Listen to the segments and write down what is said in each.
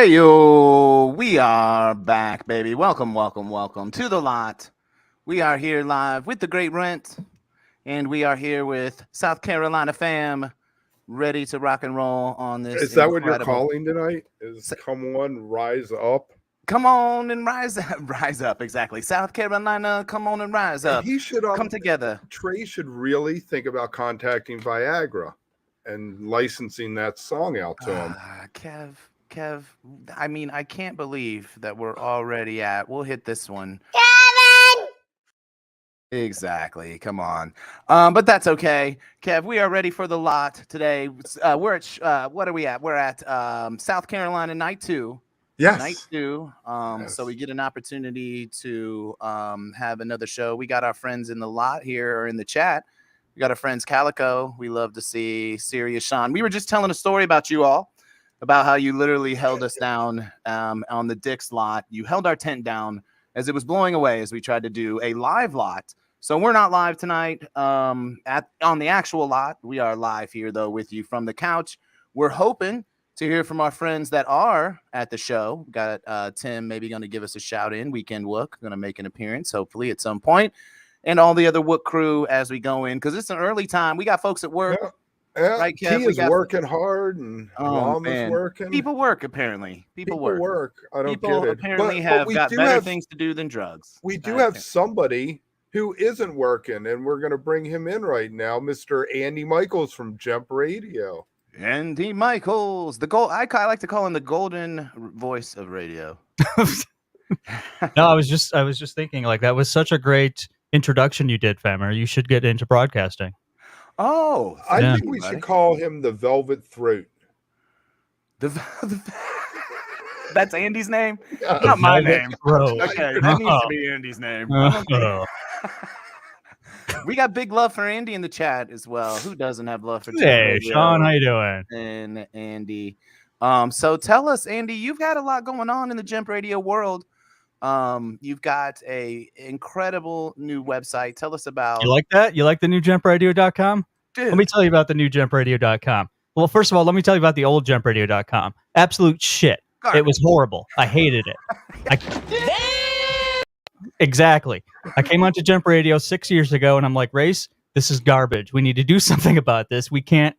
Hey yo, we are back, baby. Welcome to the lot. We are here live with the Great Rent, and we are here with South Carolina fam, ready to rock and roll on this. Is that what you're calling tonight? Is come on, rise up? Come on and rise up, rise up. Exactly, South Carolina. Come on and rise up. He should come together. Trey should really think about contacting Viagra and licensing that song out to him. Kev, I mean, I can't believe that we're already at. We'll hit this one. Kevin! Exactly. Come on. But that's okay. Kev, we are ready for the lot today. We're at, what are we at? We're at South Carolina night 2. Yes. Night 2. Yes. So we get an opportunity to have another show. We got our friends in the lot here or in the chat. We got our friends Calico. We love to see Serious Sean. We were just telling a story about you all, about how you literally held us down on the Dick's lot. You held our tent down as it was blowing away as we tried to do a live lot. So we're not live tonight on the actual lot. We are live here, though, with you from the couch. We're hoping to hear from our friends that are at the show. We got Tim maybe going to give us a shout in. Weekend Wook going to make an appearance, hopefully, at some point. And all the other Wook crew as we go in, because it's an early time. We got folks at work. Yeah. Right, Kev? He is working hard, and Mom is working. People work, apparently. People work. I don't People get it. apparently have got better things to do than drugs. We do have somebody who isn't working, and we're going to bring him in right now, Mr. Andy Michels from Jemp Radio. Andy Michels, I like to call him the golden voice of radio. No, I was just thinking, like, that was such a great introduction you did, Famer. You should get into broadcasting. Oh, I think we should call him the Velvet Throat. That's Andy's name? Not my name. Okay, that needs to be Andy's name. We got big love for Andy in the chat as well. Who doesn't have love for Hey, Sean, how you doing? And Andy. So tell us, Andy, you've got a lot going on in the Jemp Radio world. You've got a incredible new website. Tell us about. You like that? You like the new jempradio.com? Dude. Let me tell you about the new jempradio.com. Well, first of all, let me tell you about the old jempradio.com. Absolute shit. Garbage. It was horrible. I hated it. Exactly. I came onto Jemp Radio 6 years ago, and I'm like, Race, this is garbage. We need to do something about this. We can't.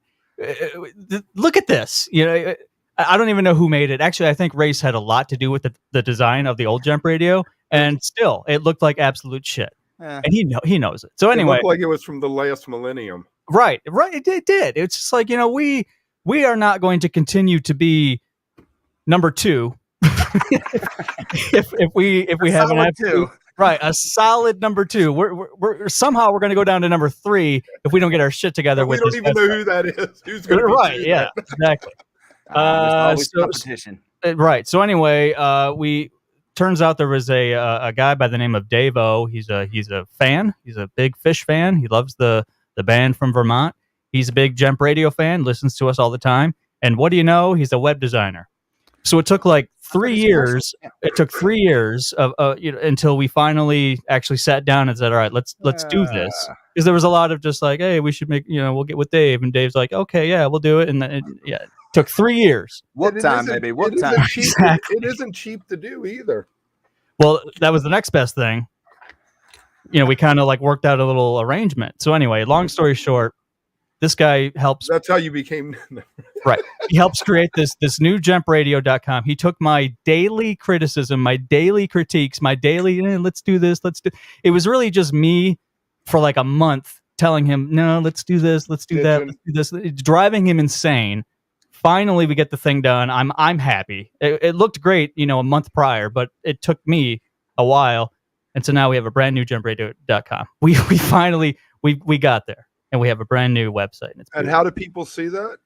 Look at this. You know, I don't even know who made it. Actually, I think Race had a lot to do with the design of the old Jemp Radio, and still, it looked like absolute shit. And he knows it. So anyway, it looked like it was from the last millennium. Right. It did. It's just like, you know, we are not going to continue to be number 2 if we have an absolute, right, a solid number 2. We're somehow we're going to go down to number 3 if we don't get our shit together. We don't even know who that is. Who's going to be right? Yeah, exactly. Competition. Right. So anyway, turns out there was a guy by the name of Davo. He's a fan. He's a big Phish fan. He loves the band from Vermont. He's a big Jemp Radio fan. Listens to us all the time. And what do you know? He's a web designer. So it took like 3 years. It took 3 years of until we finally actually sat down and said, "All right, let's do this." Because there was a lot of just like, "Hey, we should make we'll get with Dave," and Dave's like, "Okay, yeah, we'll do it." And then it took 3 years. What time, baby? What time? Exactly. It isn't cheap to do either. Well, that was the next best thing. We kind of like worked out a little arrangement. So anyway, long story short, this guy helps. That's how you became. Right. He helps create this new jempradio.com. He took my daily criticism, my daily critiques, my daily, let's do this. It was really just me for like a month telling him, no, let's do this. Let's do that. Let's do this. It's driving him insane. Finally, we get the thing done. I'm happy. It looked great, a month prior, but it took me a while. And so now we have a brand new jempradio.com. We finally, we got there. And we have a brand new website. And how do people see that?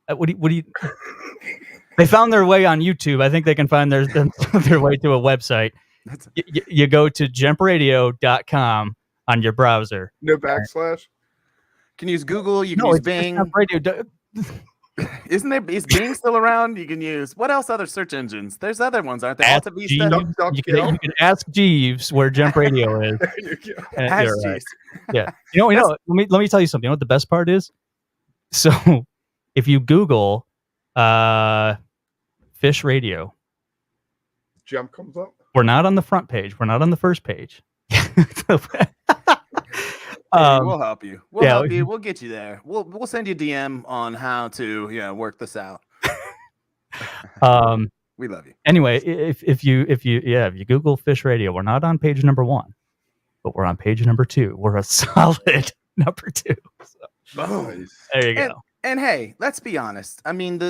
What do you? They found their way on YouTube. I think they can find their way to a website. You go to jempradio.com on your browser. No backslash? Can you use Google? You can use Bing. Is Bing still around? You can use what else? Other search engines? There's other ones, aren't there? You can ask Jeeves where Jemp Radio is. Ask Jeeves. Yeah. Let me tell you something. You know what the best part is? So if you Google Phish Phish Radio. Jemp comes up. We're not on the front page. We're not on the first page. We'll help you. We'll yeah. help you. We'll get you there. We'll send you a DM on how to work this out. We love you. Anyway, if you Google Phish Radio, we're not on page number 1, but we're on page number 2. We're a solid number 2. So, Nice. there you go. And hey, let's be honest. I mean,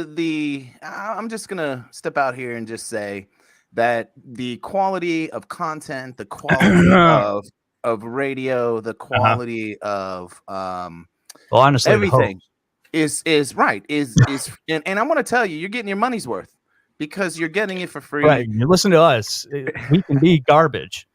I'm just gonna step out here and just say that the quality of content, the quality of radio, the quality of well, honestly, everything is right. And I want to tell you, you're getting your money's worth because you're getting it for free. Right. You listen to us. We can be garbage.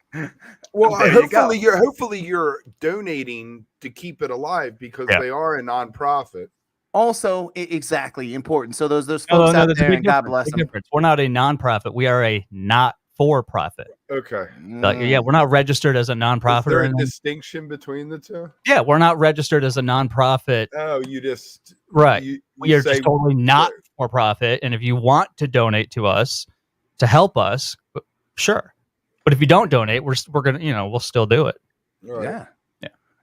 Well, There hopefully you're donating to keep it alive because they are a nonprofit. Also, exactly important. So those folks out there, and God bless them. We're not a nonprofit. We are a not-for-profit. Okay. We're not registered as a nonprofit. Is there a distinction between the two? Yeah, we're not registered as a nonprofit. Oh, you just right. You we are just totally not for profit. And if you want to donate to us to help us, sure. But if you don't donate, we're gonna we'll still do it. Right. Yeah.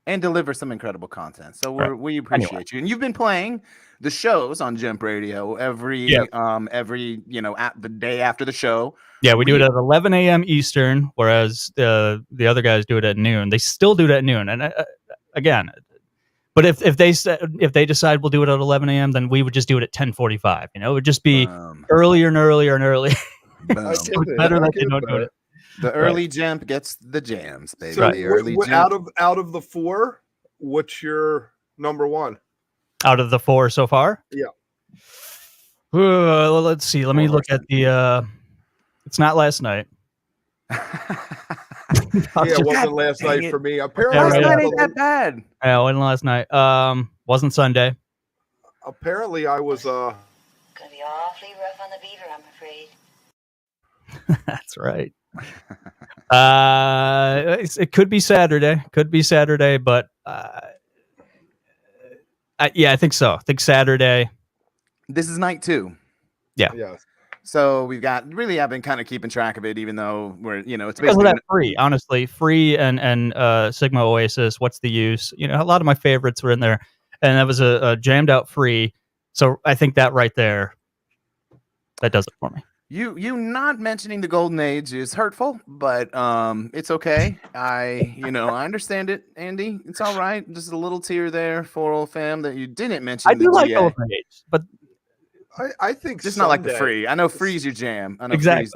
And deliver some incredible content. So we appreciate you. And you've been playing the shows on Jemp Radio every the day after the show. Yeah, we do it at 11 a.m. Eastern, whereas the other guys do it at noon. They still do it at noon. And again, but if they decide we'll do it at 11 a.m., then we would just do it at 10:45. It would just be earlier and earlier and earlier. It's better that they don't do it. The early Jemp gets the jams, baby. So the early out of the 4, what's your number 1? Out of the 4 so far? Yeah. Let's see. Let me look at the. It's not last night. It wasn't last night for me. Apparently, last night ain't that bad. Yeah, it wasn't last night. Wasn't Sunday. Apparently, I was. Gonna be awfully rough on the beaver, I'm afraid. That's right. It could be Saturday. But I think so. I think Saturday. This is night 2. Yeah. Yes. So I've been kind of keeping track of it, even though it's because basically of that free. Honestly, free and Sigma Oasis. What's the use? A lot of my favorites were in there, and that was a jammed out free. So I think that right there, that does it for me. You not mentioning the golden age is hurtful, but it's okay. I understand it, Andy. It's all right. Just a little tear there for old fam that you didn't mention. I do like golden age, but I think just Sunday, not like the free. I know free's your jam. I know exactly.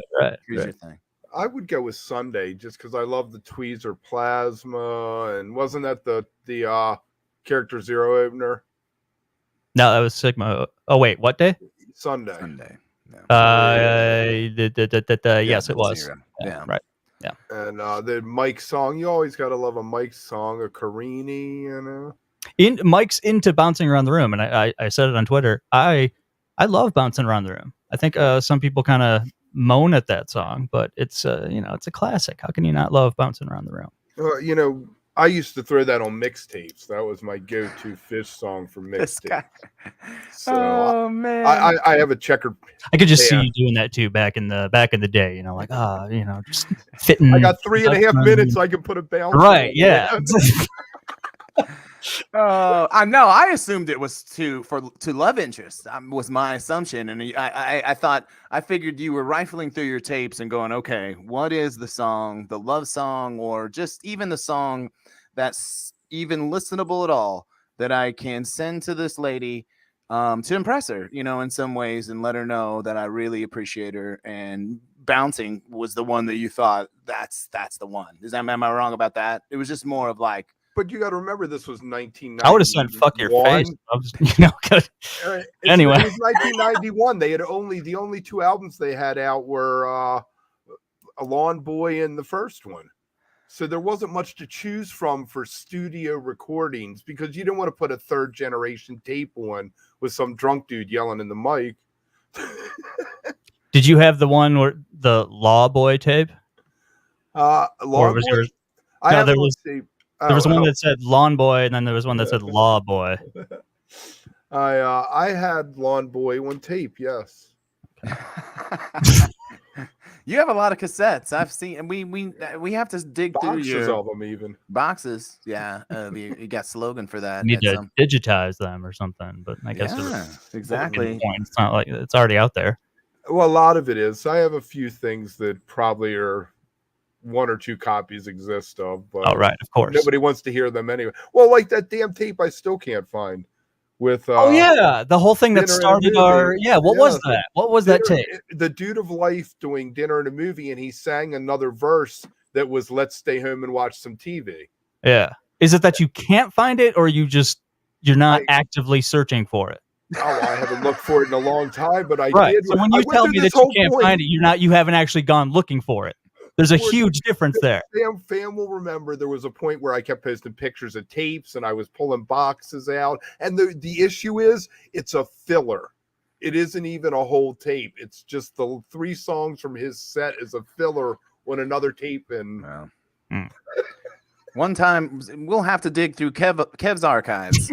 Free's your thing. I would go with Sunday just because I love the Tweezer Plasma, and wasn't that the Character Zero opener? No, that was Sigma. Oh wait, what day? Sunday. Yes, it was. Yeah, right. Yeah. And the Mike song, you always gotta love a Mike song, a Carini, Mike's into bouncing around the room, and I said it on Twitter. I love bouncing around the room. I think some people kind of moan at that song, but it's it's a classic. How can you not love bouncing around the room? I used to throw that on mixtapes. That was my go-to Phish song for mixtapes. So oh man, I have a checkered. I could just see you doing that too back in the day. Just fitting. I got 3.5 minutes. I can put a bounce. Right? Yeah. I know. I assumed it was to love interest. Was my assumption, and I figured you were rifling through your tapes and going, okay, what is the song, the love song, or just even the song that's even listenable at all that I can send to this lady to impress her, in some ways, and let her know that I really appreciate her. And bouncing was the one that you thought that's the one. Am I wrong about that? It was just more of like. But you got to remember, this was 1991. I would have said "fuck your face." Anyway, it was 1991. They had the only 2 albums they had out were "A Lawn Boy" and the first one. So there wasn't much to choose from for studio recordings because you didn't want to put a 3rd generation tape on with some drunk dude yelling in the mic. Did you have the one where the Law Boy tape? Law Boy. Yours? No, there was. There was one that said Lawn Boy, and then there was one that said Law Boy. I had Lawn Boy on tape, yes. You have a lot of cassettes. I've seen, and we have to dig through Boxes your of them even. boxes. Yeah, you got slogan for that. Need at to some- digitize them or something, but I guess yeah, exactly. it's not like it's already out there. Well, a lot of it is. I have a few things that probably are one or two copies exist of, but Oh, right, of course. nobody wants to hear them anyway. Well, like that damn tape I still can't find with Oh yeah, the whole thing that Dinner and a started Movie. our What was Yeah. that? What was that Dinner- tape? The Dude of Life doing Dinner and a Movie, and he sang another verse that was "Let's stay home and watch some TV." Yeah, is it that you can't find it, or you're not actively searching for it? Oh, I haven't looked for it in a long time, but I Right. did. So when I you went tell through me this that you whole can't point. find it, you haven't actually gone looking for it. There's a huge difference there. Fam will remember there was a point where I kept posting pictures of tapes and I was pulling boxes out. And the issue is it's a filler. It isn't even a whole tape. It's just the 3 songs from his set is a filler on another tape. And one time we'll have to dig through Kev's archives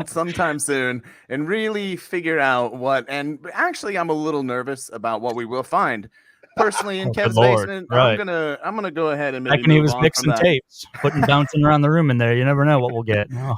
sometime soon and really figure out what. And actually, I'm a little nervous about what we will find. Personally, in Kev's basement, right. I'm gonna go ahead and Back maybe when he move was on mixing from that. tapes, bouncing around the room in there. You never know what we'll get. Oh.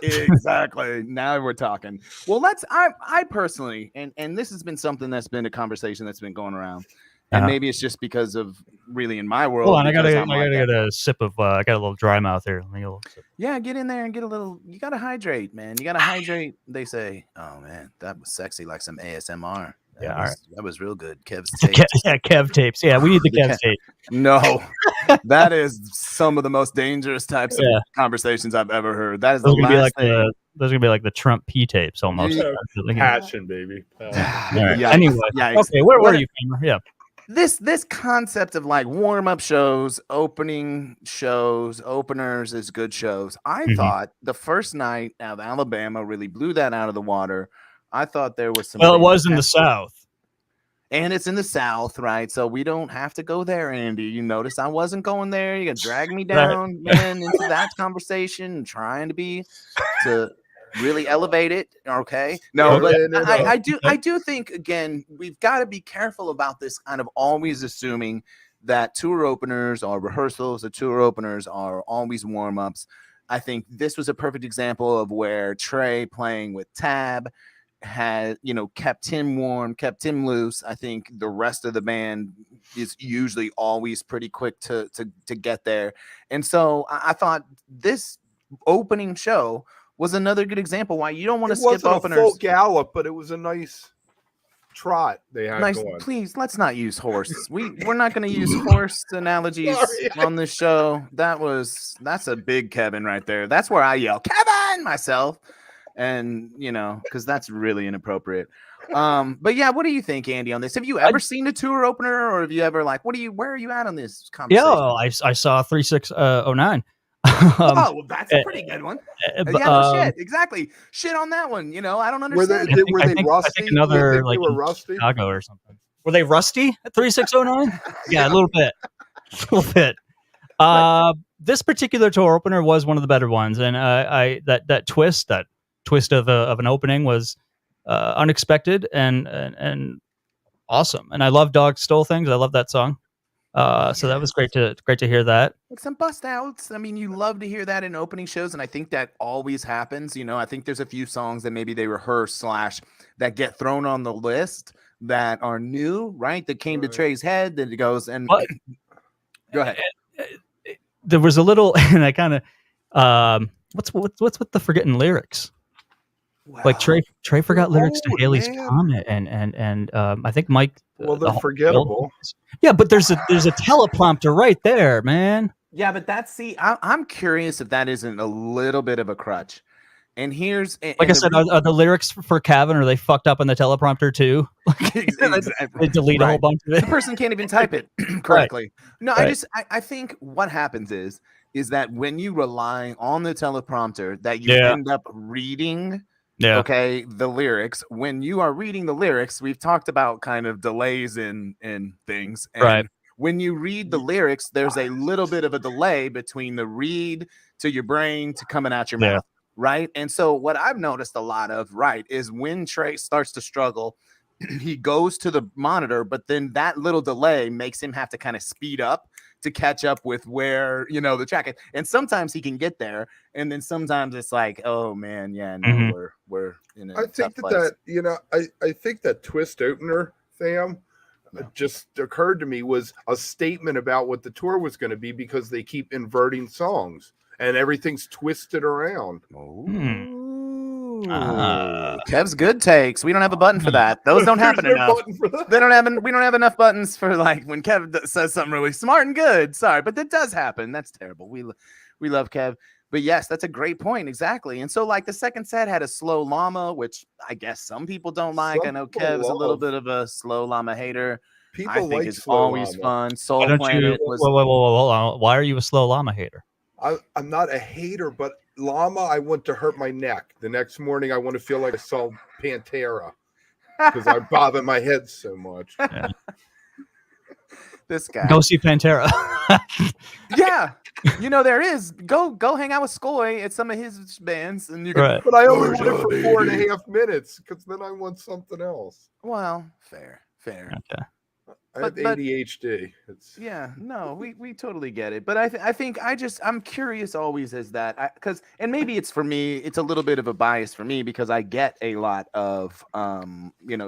Exactly. Now we're talking. Well, I personally, and this has been something that's been a conversation that's been going around, and maybe it's just because of really in my world. Hold on, I gotta like get a sip of. I got a little dry mouth here. Let me get a little sip. Yeah, get in there and get a little. You gotta hydrate, man. You gotta hydrate. They say, "Oh man, that was sexy, like some ASMR." That was real good. Kev's tapes. Kev tapes. Yeah, we need the Kev tape. No, that is some of the most dangerous types of conversations I've ever heard. That is the last thing. Those are gonna be like the Trump P tapes almost. Passion, baby. Right. Anyway, okay, where were you, Kramer? Yeah. This concept of like warm-up shows, opening shows, openers is good shows. I thought the first night of Alabama really blew that out of the water. I thought there was some. Well, it was in the South. And it's in the South, right? So we don't have to go there, Andy. You notice I wasn't going there. You got to drag me down, man, into that conversation and trying to really elevate it. Okay. No, but I do think, again, we've got to be careful about this kind of always assuming that tour openers are rehearsals, the tour openers are always warm-ups. I think this was a perfect example of where Trey playing with Tab had, kept him warm, kept him loose. I think the rest of the band is usually always pretty quick to get there. And so I thought this opening show was another good example why you don't want to skip openers. It wasn't a full gallop, but it was a nice trot they had going. Please, let's not use horse. We're not going to use horse analogies on this show. That's a big Kevin right there. That's where I yell Kevin myself. And because that's really inappropriate. But yeah, what do you think, Andy, on this? Have you ever seen a tour opener, or have you ever where are you at on this conversation? Yeah, I saw 3609. Well, that's a pretty good one. Shit, exactly. Shit on that one. I don't understand. Were they rusty? I think another they were rusty? Chicago or something. Were they rusty at 3609? Yeah, a little bit. This particular tour opener was one of the better ones, and that twist of an opening was unexpected and awesome. And I love Dog Stole Things. I love that song. So that was great to hear that. Like some bust outs. I mean, you love to hear that in opening shows, and I think that always happens. I think there's a few songs that maybe they rehearse / that get thrown on the list that are new, right? That came to Trey's head, that it goes and go ahead. There was a little, and I kind of what's with the forgetting lyrics? Wow. Like Trey forgot lyrics to Haley's Comet, and I think Mike. Well, they're forgettable. Yeah, but there's a teleprompter right there, man. Yeah, but I'm curious if that isn't a little bit of a crutch. And here's like I said, are the lyrics for Kevin, are they fucked up on the teleprompter too? They delete a whole bunch of it. The person can't even type it correctly. Right. No, right. I think what happens is that when you rely on the teleprompter, that you end up reading. Yeah. Okay, the lyrics. When you are reading the lyrics, we've talked about kind of delays in things. And right. When you read the lyrics, there's a little bit of a delay between the read to your brain to coming out your mouth. right? And so what I've noticed a lot of, right, is when Trey starts to struggle, he goes to the monitor, but then that little delay makes him have to kind of speed up to catch up with where, you know, the track is. And sometimes he can get there, and then sometimes it's like, oh man, yeah, no, we're in a I think tough place. I think that twist opener, Sam, just occurred to me was a statement about what the tour was going to be, because they keep inverting songs and everything's twisted around. Kev's good takes. We don't have a button for that. Those don't happen There's no enough. button for that. We don't have enough buttons for like when Kev says something really smart and good. Sorry, but that does happen. That's terrible. We love Kev. But yes, that's a great point. Exactly. And so like the second set had a slow llama, which I guess some people don't like. I know Kev's a little bit of a slow llama hater. People I think like it's slow always llama. fun. Soul Planet was. Whoa. Why are you a slow llama hater? I'm not a hater, but llama, I want to hurt my neck. The next morning, I want to feel like I saw Pantera because I bother my head so much. Yeah. This guy. Go see Pantera. Yeah. You know, there is. Go hang out with Skoy at some of his bands. And you can. Right. But I only want it for 4.5 minutes, because then I want something else. Well, fair. Okay. I have ADHD. Yeah, no, we totally get it. But I think I'm curious always as that, because and maybe it's for me, it's a little bit of a bias for me because I get a lot of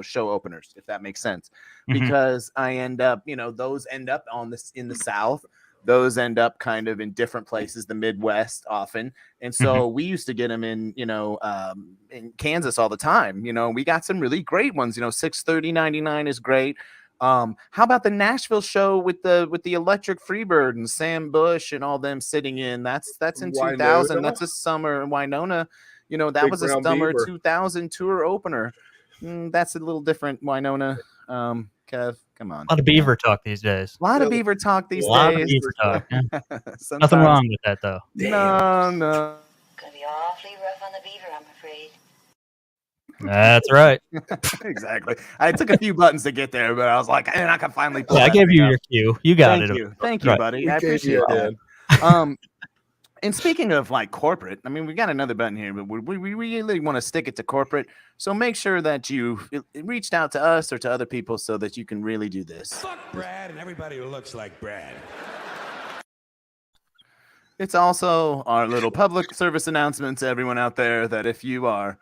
show openers, if that makes sense, because I end up, those end up in the South. Those end up kind of in different places, the Midwest often. And so we used to get them in Kansas all the time. We got some really great ones. 630.99 is great. How about the Nashville show with the Electric Freebird and Sam Bush and all them sitting in? That's in 2000. That's a summer Winona. That Big was a Brown summer Beaver. 2000 tour opener. That's a little different, Winona. Kev, come on. A lot of beaver talk these days. A lot of beaver talk these A lot days. of beaver talk. Yeah. Sometimes- Nothing wrong with that, though. No. Gonna be awfully rough on the beaver, I'm afraid. That's right. Exactly. I took a few buttons to get there, but I was like, and I can finally pull Yeah, I that gave thing you up. your cue. You got Thank it. you. Thank you, Right. buddy. We I gave appreciate you that. that. And speaking of like corporate, I mean, we got another button here, but we really want to stick it to corporate. So make sure that you reached out to us or to other people so that you can really do this. Fuck Brad and everybody who looks like Brad. It's also our little public service announcement to everyone out there that if you are,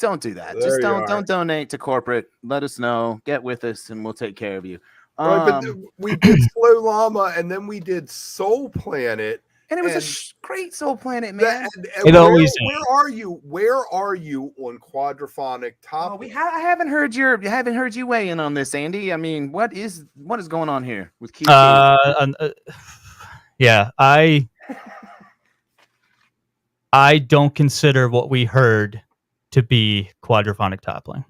don't do that. There Just you don't are. donate to corporate. Let us know. Get with us, and we'll take care of you. Right, but we did Slow Llama, and then we did Soul Planet. And it was and a great Soul Planet, man. It always is. Where are you? Where are you on quadraphonic top? I haven't heard you weigh in on this, Andy. I mean, what is going on here with QT? Yeah, I don't consider what we heard to be quadraphonic toppling.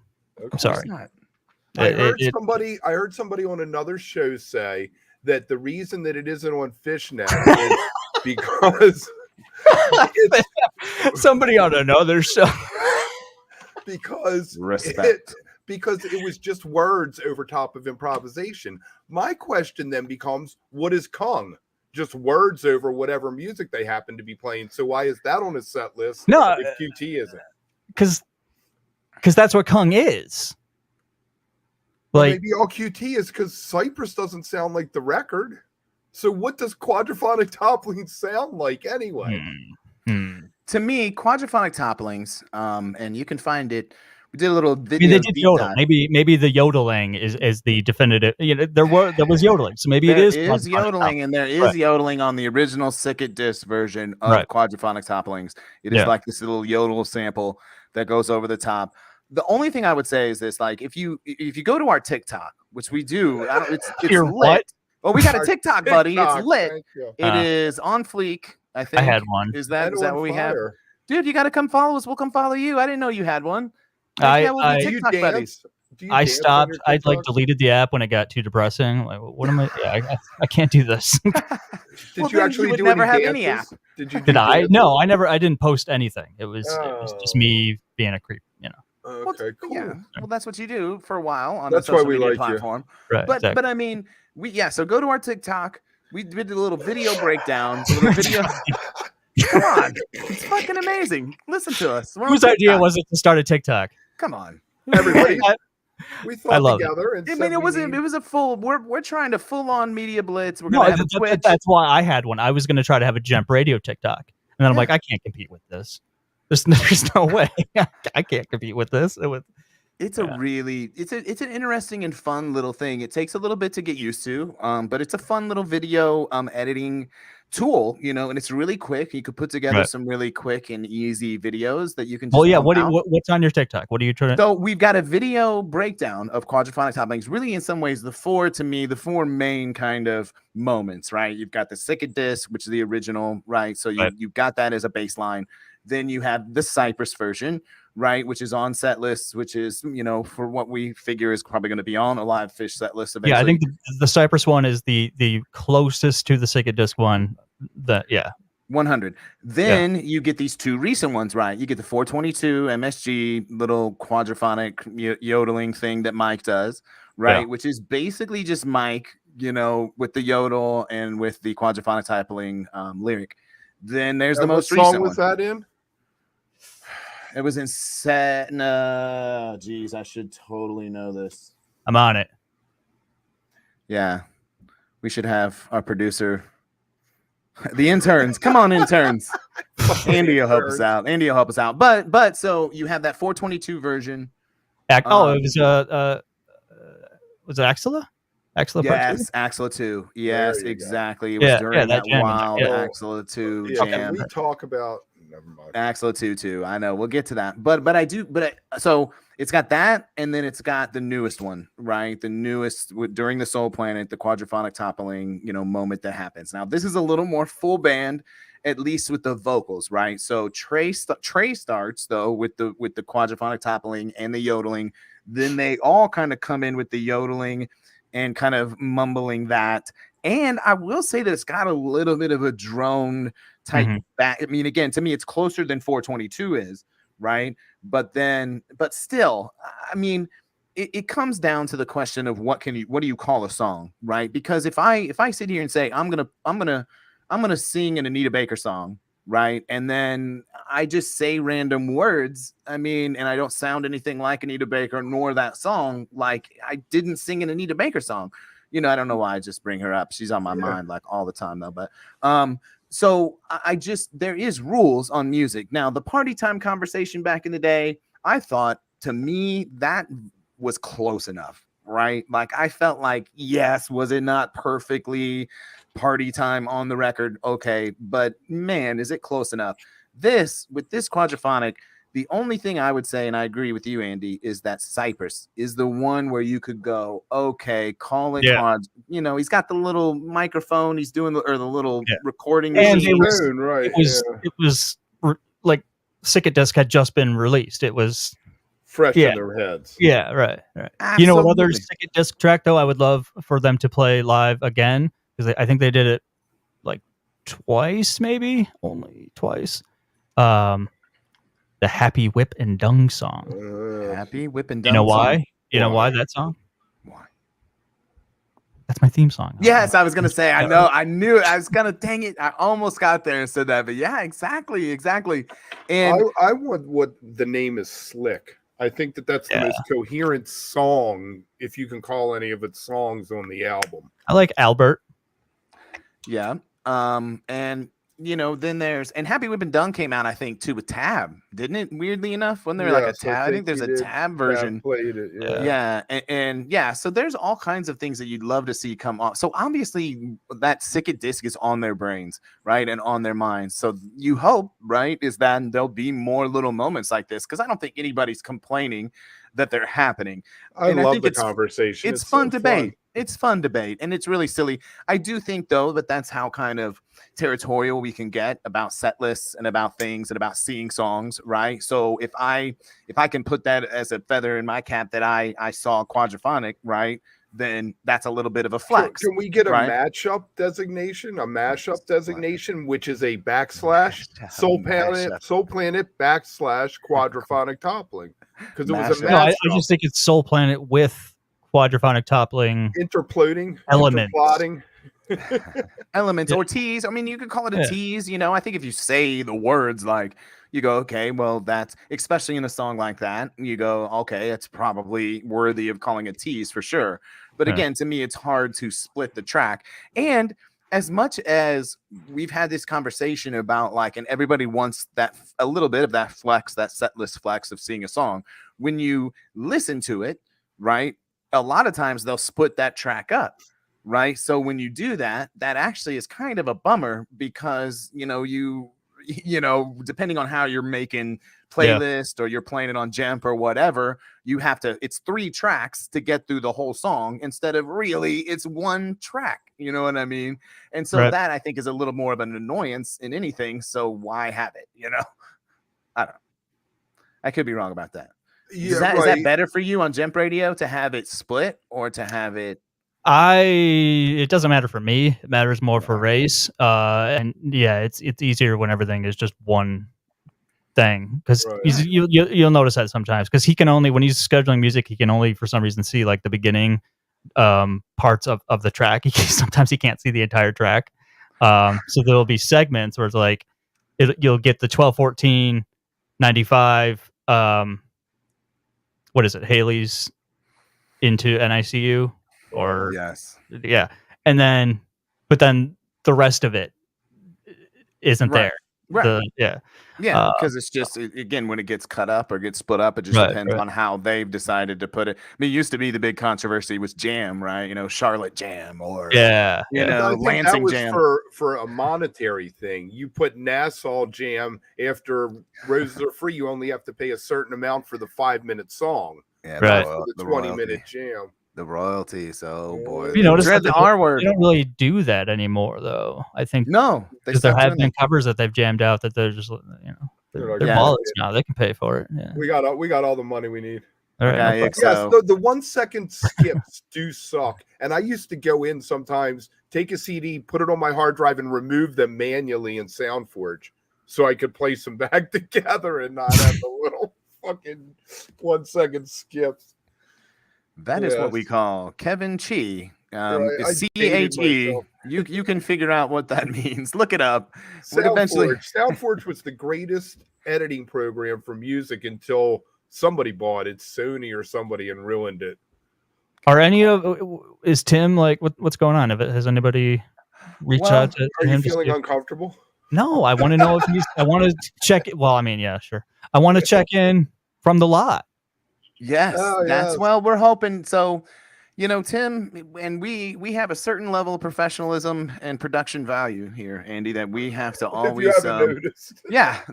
I'm sorry. I heard somebody on another show say that the reason that it isn't on Phish now is because somebody on another show. because Respect. because it was just words over top of improvisation. My question then becomes, what is Kung? Just words over whatever music they happen to be playing. So why is that on his set list? No, if QT isn't. Because that's what Kung is. Like, Maybe all QT is because Cypress doesn't sound like the record. So what does quadraphonic toppling sound like anyway? To me, quadraphonic topplings, and you can find it. We did a little video. They did yodel. Maybe the yodeling is the definitive. There was yodeling, so maybe There it is is yodeling, and there is yodeling on the original Sick It Disc version of quadraphonic topplings. It is like this little yodel sample that goes over the top. The only thing I would say is this: like, if you go to our TikTok, which we do, it's Your lit. what? Oh, we got a TikTok, buddy. It's lit. Thank you. It is on fleek. I think I had one. Is that Head on what we have? fire. Dude, you got to come follow us. We'll come follow you. I didn't know you had one. I Do you TikTok dance? buddies. Do you I dance on stopped. your I TikTok? deleted the app when it got too depressing. Like, what am I? Yeah, I can't do this. Did Well, you then actually you would do never any have any dances? Did you? Do Did I? dances? No, I never. I didn't post anything. It was just Oh. me being a creep. Okay, cool. Yeah. Well, that's what you do for a while on That's a why social we media like you. platform. Right. But exactly. I mean, so go to our TikTok. We did a little video breakdown. A little video. Come on. It's fucking amazing. Listen to us. We're on Whose idea TikTok. was it to start a TikTok? Come on. Everybody, I we thought love it. together and I said mean, it we wasn't. need- It was a full. We're trying to full on media blitz. We're No, gonna have a Twitch. that's why I had one. I was going to try to have a Jemp radio TikTok, and then I'm Yeah. like, I can't compete with this. There's no way. I can't compete with this. It's a really it's an interesting and fun little thing. It takes a little bit to get used to, but it's a fun little video editing tool, you know, and it's really quick. You could put together Right. some really quick and easy videos that you can just Well, yeah. pump out. What's on your TikTok? What are you trying to? So we've got a video breakdown of quadraphonic topplings. Really, in some ways, the four main kind of moments, right? You've got the Sicket disc, which is the original, right? So you've got that as a baseline. Then you have the Cypress version, right, which is on set lists, which is, you know, for what we figure is probably going to be on a live Phish set list eventually. Yeah, I think the Cypress one is the closest to the Sicket disc one. 100. Then you get these two recent ones, right? You get the 422 MSG little quadraphonic yodeling thing that Mike does, right? Which is basically just Mike, you know, with the yodel and with the quadraphonic tippling lyric. Then there's the most recent song was one. that in? It was in set. No, geez, I should totally know this. I'm on it. Yeah, we should have our producer, the interns. Come on, interns. Andy will help us out. But so you have that 422 version. It was Axilla? Axilla Part 2? Yes, Axilla 2. Yes, exactly. It was during that wild Axilla 2 jam. Can we talk about? Never mind. Axilla 2 too. I know. We'll get to that. So it's got that, and then it's got the newest one, right? The newest during the Soul Planet, the quadraphonic toppling, you know, moment that happens. Now this is a little more full band, at least with the vocals, right? So Trey starts though with the quadraphonic toppling and the yodeling. Then they all kind of come in with the yodeling and kind of mumbling that. And I will say that it's got a little bit of a drone type back. I mean, again, to me, it's closer than 422 is, right? But still, I mean, it comes down to the question of what do you call a song, right? Because if I sit here and say I'm gonna sing an Anita Baker song, right, and then I just say random words, I mean, and I don't sound anything like Anita Baker nor that song, like I didn't sing an Anita Baker song. You know, I don't know why I just bring her up. She's on my mind like all the time though. But so there is rules on music. Now, the party time conversation back in the day, I thought, to me, that was close enough, right? Like I felt like, yes, was it not perfectly party time on the record? Okay, but man, is it close enough? With this quadraphonic, the only thing I would say, and I agree with you, Andy, is that Cypress is the one where you could go, okay, call it quads. You know, he's got the little microphone, he's doing the little recording. And machine. it was like Sicket Disc had just been released. It was fresh in their heads. Yeah, right. Absolutely. You know what other Sicket Disc track though I would love for them to play live again, because I think they did it like twice, maybe only twice. The Happy Whip and Dung song. Happy Whip and Dung. You know why? Song. You know why that song? Why? That's my theme song. Yes, I was gonna say. I know. I knew it. I was gonna. Dang it! I almost got there and said that. But yeah, exactly. And I want what the name is Slick. I think that's the most coherent song, if you can call any of its songs on the album. I like Albert. Yeah. And you know, then there's Happy Whip and Dung came out, I think, too, with Tab, didn't it? Weirdly enough, wasn't there like a Tab? I think there's a Tab version. Tab played it, and so there's all kinds of things that you'd love to see come off. So obviously that Sicket disc is on their brains, right, and on their minds. So you hope, right, is that there'll be more little moments like this, because I don't think anybody's complaining that they're happening. I love the conversation. It's fun debate. It's fun debate, and it's really silly. I do think, though, that that's how kind of territorial we can get about set lists and about things and about seeing songs, right? So if I can put that as a feather in my cap that I saw quadraphonic, right, then that's a little bit of a flex. Can we get a mashup designation? A mashup designation, which is a backslash Soul Planet backslash quadraphonic toppling, because it was a mashup. No, I just think it's Soul Planet with quadraphonic toppling interploding elements. Interplotting. elements Yeah. or tease. I mean, you could call it a Yeah. tease. I think if you say the words like you go, okay, well, that's especially in a song like that, you go, okay, it's probably worthy of calling a tease for sure. But Yeah. again, to me, it's hard to split the track. And as much as we've had this conversation about and everybody wants that a little bit of that flex, that set list flex of seeing a song, when you listen to it, right? A lot of times they'll split that track up. Right. So when you do that, that actually is kind of a bummer because, depending on how you're making playlist or you're playing it on Jemp or whatever, it's 3 tracks to get through the whole song instead of really it's 1 track. You know what I mean? And so that I think is a little more of an annoyance in anything. So why have it? I don't know. I could be wrong about that. Yeah, Is that better for you on Jemp Radio to have it split or to have it? It doesn't matter for me. It matters more for Race. And yeah, it's easier when everything is just one thing because you'll notice that sometimes because he can only when he's scheduling music he can only for some reason see the beginning parts of the track. Sometimes he can't see the entire track. So there'll be segments where it's you'll get the 12-14 95 what is it, Haley's into NICU or yes, and then but then the rest of it isn't there. Because it's just again when it gets cut up or gets split up, it just depends on how they've decided to put it. I mean, it used to be the big controversy was Jam, right? Charlotte Jam or I think Lansing that was Jam for a monetary thing. You put Nassau Jam after Roses Are Free, you only have to pay a certain amount for the 5-minute song. Yeah, for the 20-minute jam. The royalties, oh boy! You notice the R word. They don't really do that anymore, though. I think because there have been covers that they've jammed out that they're just they're ballers now. They can pay for it. Yeah, we got all the money we need. All right, okay, yes, the 1 second skips do suck, and I used to go in sometimes, take a CD, put it on my hard drive, and remove them manually in SoundForge so I could place them back together and not have the little fucking 1 second skips. That is what we call Kevin Chi. CHE. You can figure out what that means. Look it up. SoundForge was the greatest editing program for music until somebody bought it, Sony or somebody, and ruined it. Is Tim what's going on? Has anybody reached out to him? Are you feeling uncomfortable? No, I want to know if I want to check it. Well, I mean, yeah, sure. I want to check in from the lot. Yes, well, we're hoping so. Tim and we have a certain level of professionalism and production value here, Andy, that we have to always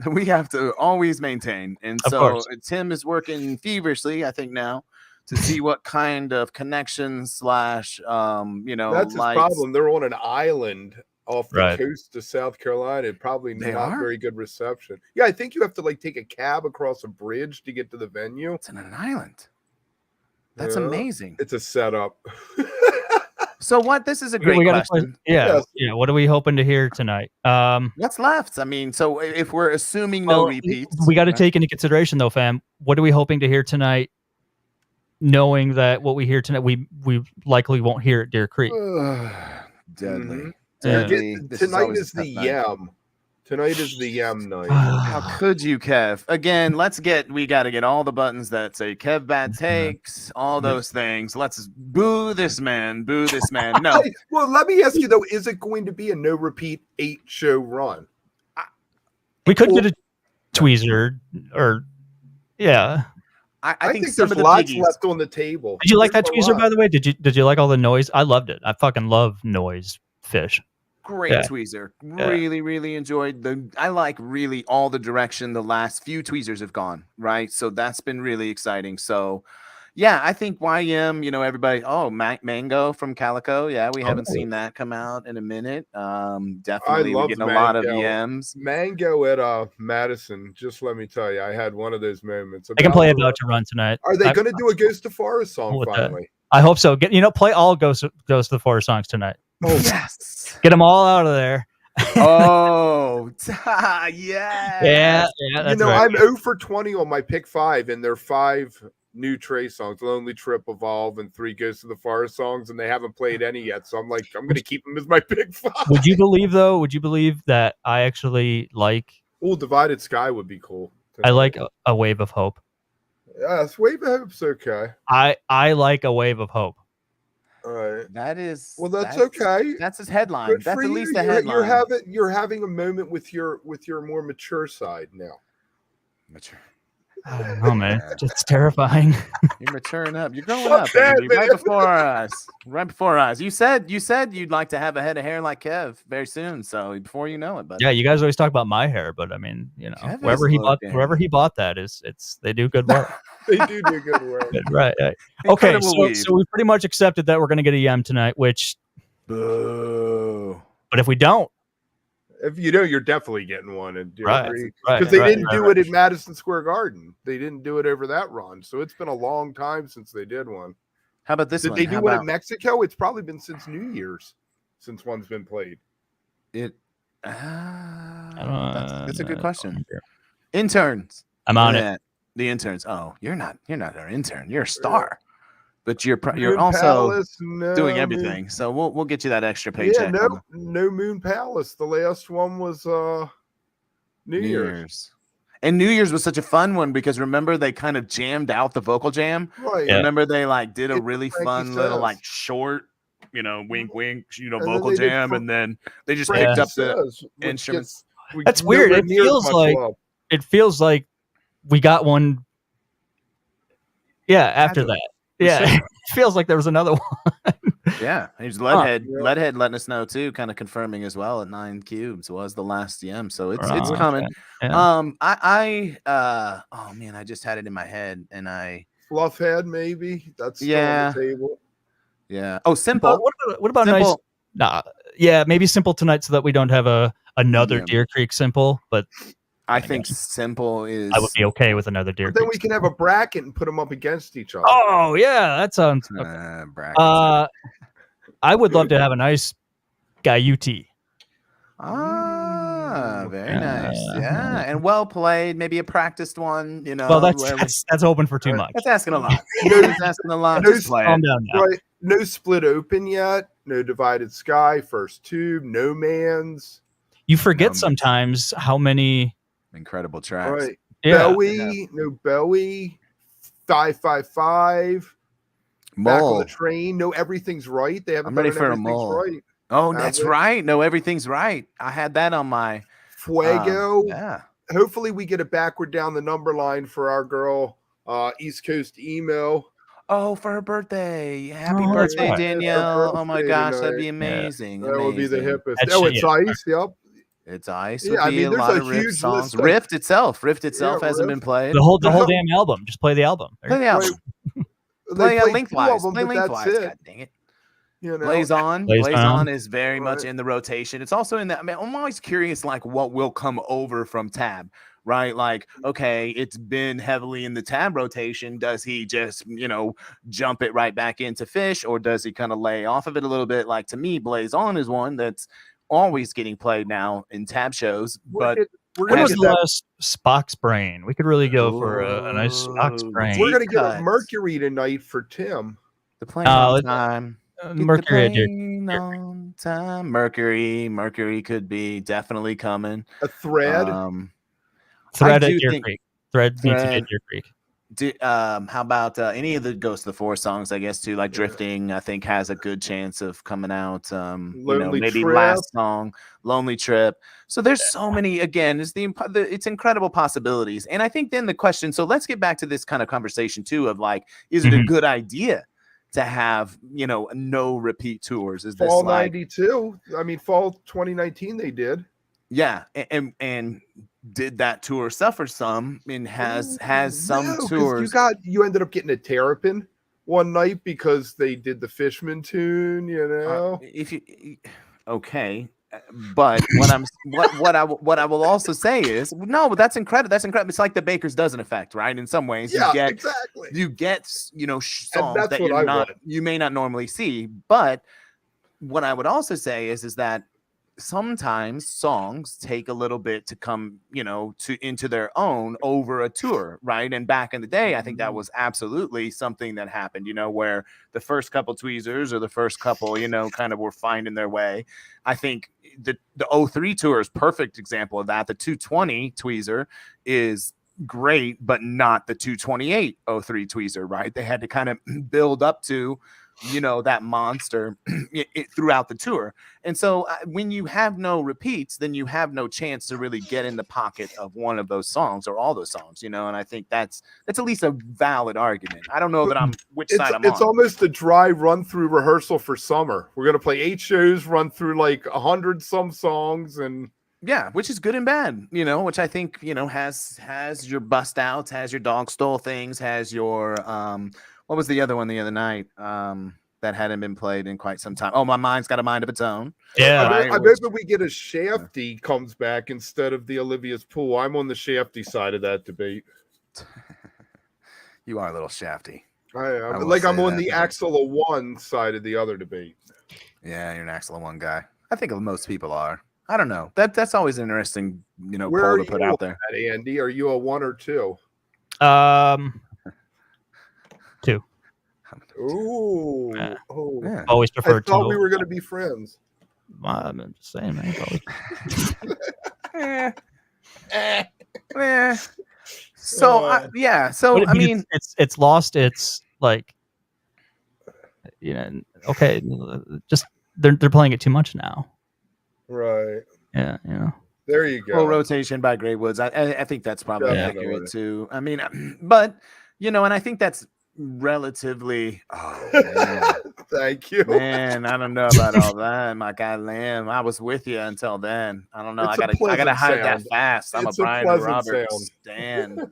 we have to always maintain. And so Tim is working feverishly, I think now, to see what kind of connections / that's his problem. They're on an island off the coast of South Carolina. Probably not very good reception. Yeah, I think you have to take a cab across a bridge to get to the venue. It's on an island. That's amazing. It's a setup. So what? This is a great question. What are we hoping to hear tonight? What's left? I mean, so if we're assuming no repeats, we got to take into consideration though, fam. What are we hoping to hear tonight? Knowing that what we hear tonight, we likely won't hear at Deer Creek. Deadly. Tonight is the Yam. Tonight is the Yam night. How could you, Kev? Again, we got to get all the buttons that say Kev Bad Takes, all those things. Let's boo this man. No. Well, let me ask you, though, is it going to be a no repeat 8-show run? We could get a tweezer or, yeah. I think some of the lots biggies left on the table. Did you like that tweezer, by the way? Did you like all the noise? I loved it. I fucking love noise Phish. Great tweezer. Really, really enjoyed I like really all the direction the last few tweezers have gone, right? So that's been really exciting. So yeah, I think YM, everybody, Mango from Calico. Yeah, we haven't seen that come out in a minute. Definitely we're getting a lot of EMs. Mango at Madison, just let me tell you, I had one of those moments. I can play About to Run tonight. Are they going to do a Ghost to Forest song finally? I hope so. Play all Ghost to the Forest songs tonight. Oh, yes. Get them all out of there. Oh, yeah. Yeah. I'm 0 for 20 on my pick 5, and they're 5 new Trey songs, Lonely Trip, Evolve, and 3 Ghosts of the Forest songs, and they haven't played any yet. So I'm like, I'm going to keep them as my big 5. Would you believe that I actually like Oh, Divided Sky would be cool. I like a Wave of Hope. Yes, Wave of Hope's okay. I like a Wave of Hope. All right. That is That's okay. That's his headline. Good That's for at you. least a headline. You're having a moment with your more mature side now. Mature. I don't know, man. It's terrifying. You're maturing up. You're growing Fuck up, that, baby. Right man. before our eyes. Right before our eyes. You said you'd like to have a head of hair like Kev very soon. So before you know it, but Yeah, you guys always talk about my hair, but I mean, you know, Kev is wherever he bought that they do good work. They do good work. Right. Okay, Incredible weave. so we pretty much accepted that we're gonna get a Yem tonight, which Boo. but if we don't, If you know, you're definitely getting one, and right. because they didn't do it at Madison Square Garden. They didn't do it over that run, so it's been a long time since they did one. How about this Did one? they How do one about in Mexico? It's probably been since New Year's since one's been played. it? know. That's a good question. Interns. I'm on it. Yeah, the interns. Oh, you're not our intern. You're a star, but you're Moon also Palace, no, doing Moon- everything. So we'll get you that extra paycheck. Yeah, on no Moon Palace. The last one was New Year's. And New Year's was such a fun one because remember they kind of jammed out the vocal jam. Right. Yeah. Remember they like did a It's really Frankie fun little Says. like short, wink, wink, And then vocal they did jam, Fra- and then they just Frankie picked up the Says, which instruments. gets That's weird. nowhere It near as feels much like- love. It feels like we got one. Yeah, after to. that. Yeah, sure. it feels like there was another one. Yeah, here's Leadhead. Yeah. Leadhead letting us know too, kind of confirming as well at 9 cubes was the last Yem, so it's Oh, coming. okay. Yeah. Oh man, I just had it in my head, and Fluffhead, maybe that's still Yeah. on the table. yeah. Oh, simple. What about nice? Simple. Nah, yeah, maybe simple tonight so that we don't have another Yeah. Deer Creek simple. But I think simple is. I would be okay with another Deer But then Creek. we can have a bracket and put them up against each other. Oh yeah, that sounds. Okay. brackets. I would love to have a nice Guyuti. Very nice. Yeah, and well played. Maybe a practiced one. Well, wherever- that's open for too much. That's asking a lot. That's asking a lot. No, Just play Calm it. down now. Right. No Split Open yet. No Divided Sky. First Tube. No Man's. You forget Numbers. sometimes how many. Incredible tracks. Right. Yeah, Bowie. No Bowie. 555. Back on Mole. the Train. No Everything's Right. They haven't I'm ready done for a Everything's mole. Right. Oh, Have that's we? right. No, everything's right. I had that on my Fuego. yeah. Hopefully we get it backward down the number line for our girl, East Coast Emo. Oh, for her birthday. Happy Oh, that's birthday, right. Danielle. Her Oh my birthday gosh, that'd be tonight. amazing. That would be the amazing. hippest. That's Oh, shit, it's yeah. Ice. Yep. It's Ice. Yeah, Would I be mean, a there's lot a of Rift huge songs. list of- Rift itself hasn't been Rift. played. The whole There's a- damn album. Just play the album. Play the album. They Play played two lengthwise. of them, Play but that's lengthwise. it. God dang it. You know, Blaze on. Blaze Blaze on. on is very much Right. in the rotation. It's also in that. I mean, I'm always curious, like what will come over from Tab, right? Like, okay, it's been heavily in the Tab rotation. Does he just, jump it right back into Phish, or does he kind of lay off of it a little bit? Like to me, Blaze on is one that's always getting played now in Tab shows, but we're When gonna was get the that. last Spock's Brain? We could really go for a nice Spock's Ooh, Brain. We're gonna get cuts. a Mercury tonight for Tim. the plane Oh, on time. Get the Mercury. plane on time. Mercury could be definitely coming. A Thread. Thread I at do Deer think- Creek. Thread needs to Thread. get Deer Creek. How about any of the Ghost of the Forest songs? I guess too, like Yeah. Drifting. I think has a good chance of coming out. Lonely Maybe Trip. last song, Lonely Trip. So there's so many. Again, it's incredible possibilities. And I think then the question. So let's get back to this kind of conversation too of like, is it a Mhm. good idea to have no repeat tours? Is this Fall like 92. I mean, fall 2019 they did. yeah, and did that tour suffer some and has some No, 'cause tours? You ended up getting a Terrapin one night because they did the Fishman tune, If you okay, but what I will also say is no, but that's incredible. That's incredible. It's like the Baker's dozen effect, right? In some ways, Yeah, you exactly. get songs that's that what I want. you may not normally see. But what I would also say is that sometimes songs take a little bit to come, into their own over a tour, right? And back in the day, I think that was absolutely something that happened, where the first couple tweezers or the first couple, kind of were finding their way. I think the 03 tour is perfect example of that. The 220 tweezer is great, but not the 228 03 tweezer, right? They had to kind of build up to that monster throughout the tour. And so when you have no repeats, then you have no chance to really get in the pocket of one of those songs or all those songs, and I think that's at least a valid argument. I don't know that I'm which side I'm on. It's almost a dry run through rehearsal for summer. We're going to play 8 shows, run through like 100 some songs, and yeah, which is good and bad, which I think, has your bust outs, has your dog stole things, has your what was the other one the other night that hadn't been played in quite some time? Oh, My Mind's Got a Mind of Its Own. Yeah. I bet that we get a Shafty comes back instead of the Olivia's Pool. I'm on the Shafty side of that debate. You are a little shafty. I'm on the Axel of One side of the other debate. Yeah, you're an Axel of One guy. I think most people are. I don't know. That's always an interesting, Where poll are to put you out there. At, Andy, are you a 1 or 2? 2. Ooh. Yeah. Oh. Yeah. Always I preferred 2. thought we were going to be friends. I'm just saying, man. So So But I mean, it's lost. It's like, okay, just they're playing it too much now. Right. Yeah, There you go. full rotation by Grey Woods. I think that's probably Definitely. accurate too. I mean, but and I think that's relatively. Oh man. Thank you. Man, I don't know about all that. My God, Lamb, I was with you until then. I don't know. It's a I gotta hide pleasant that fast. I'm It's a a Brian pleasant Roberts sound. stan.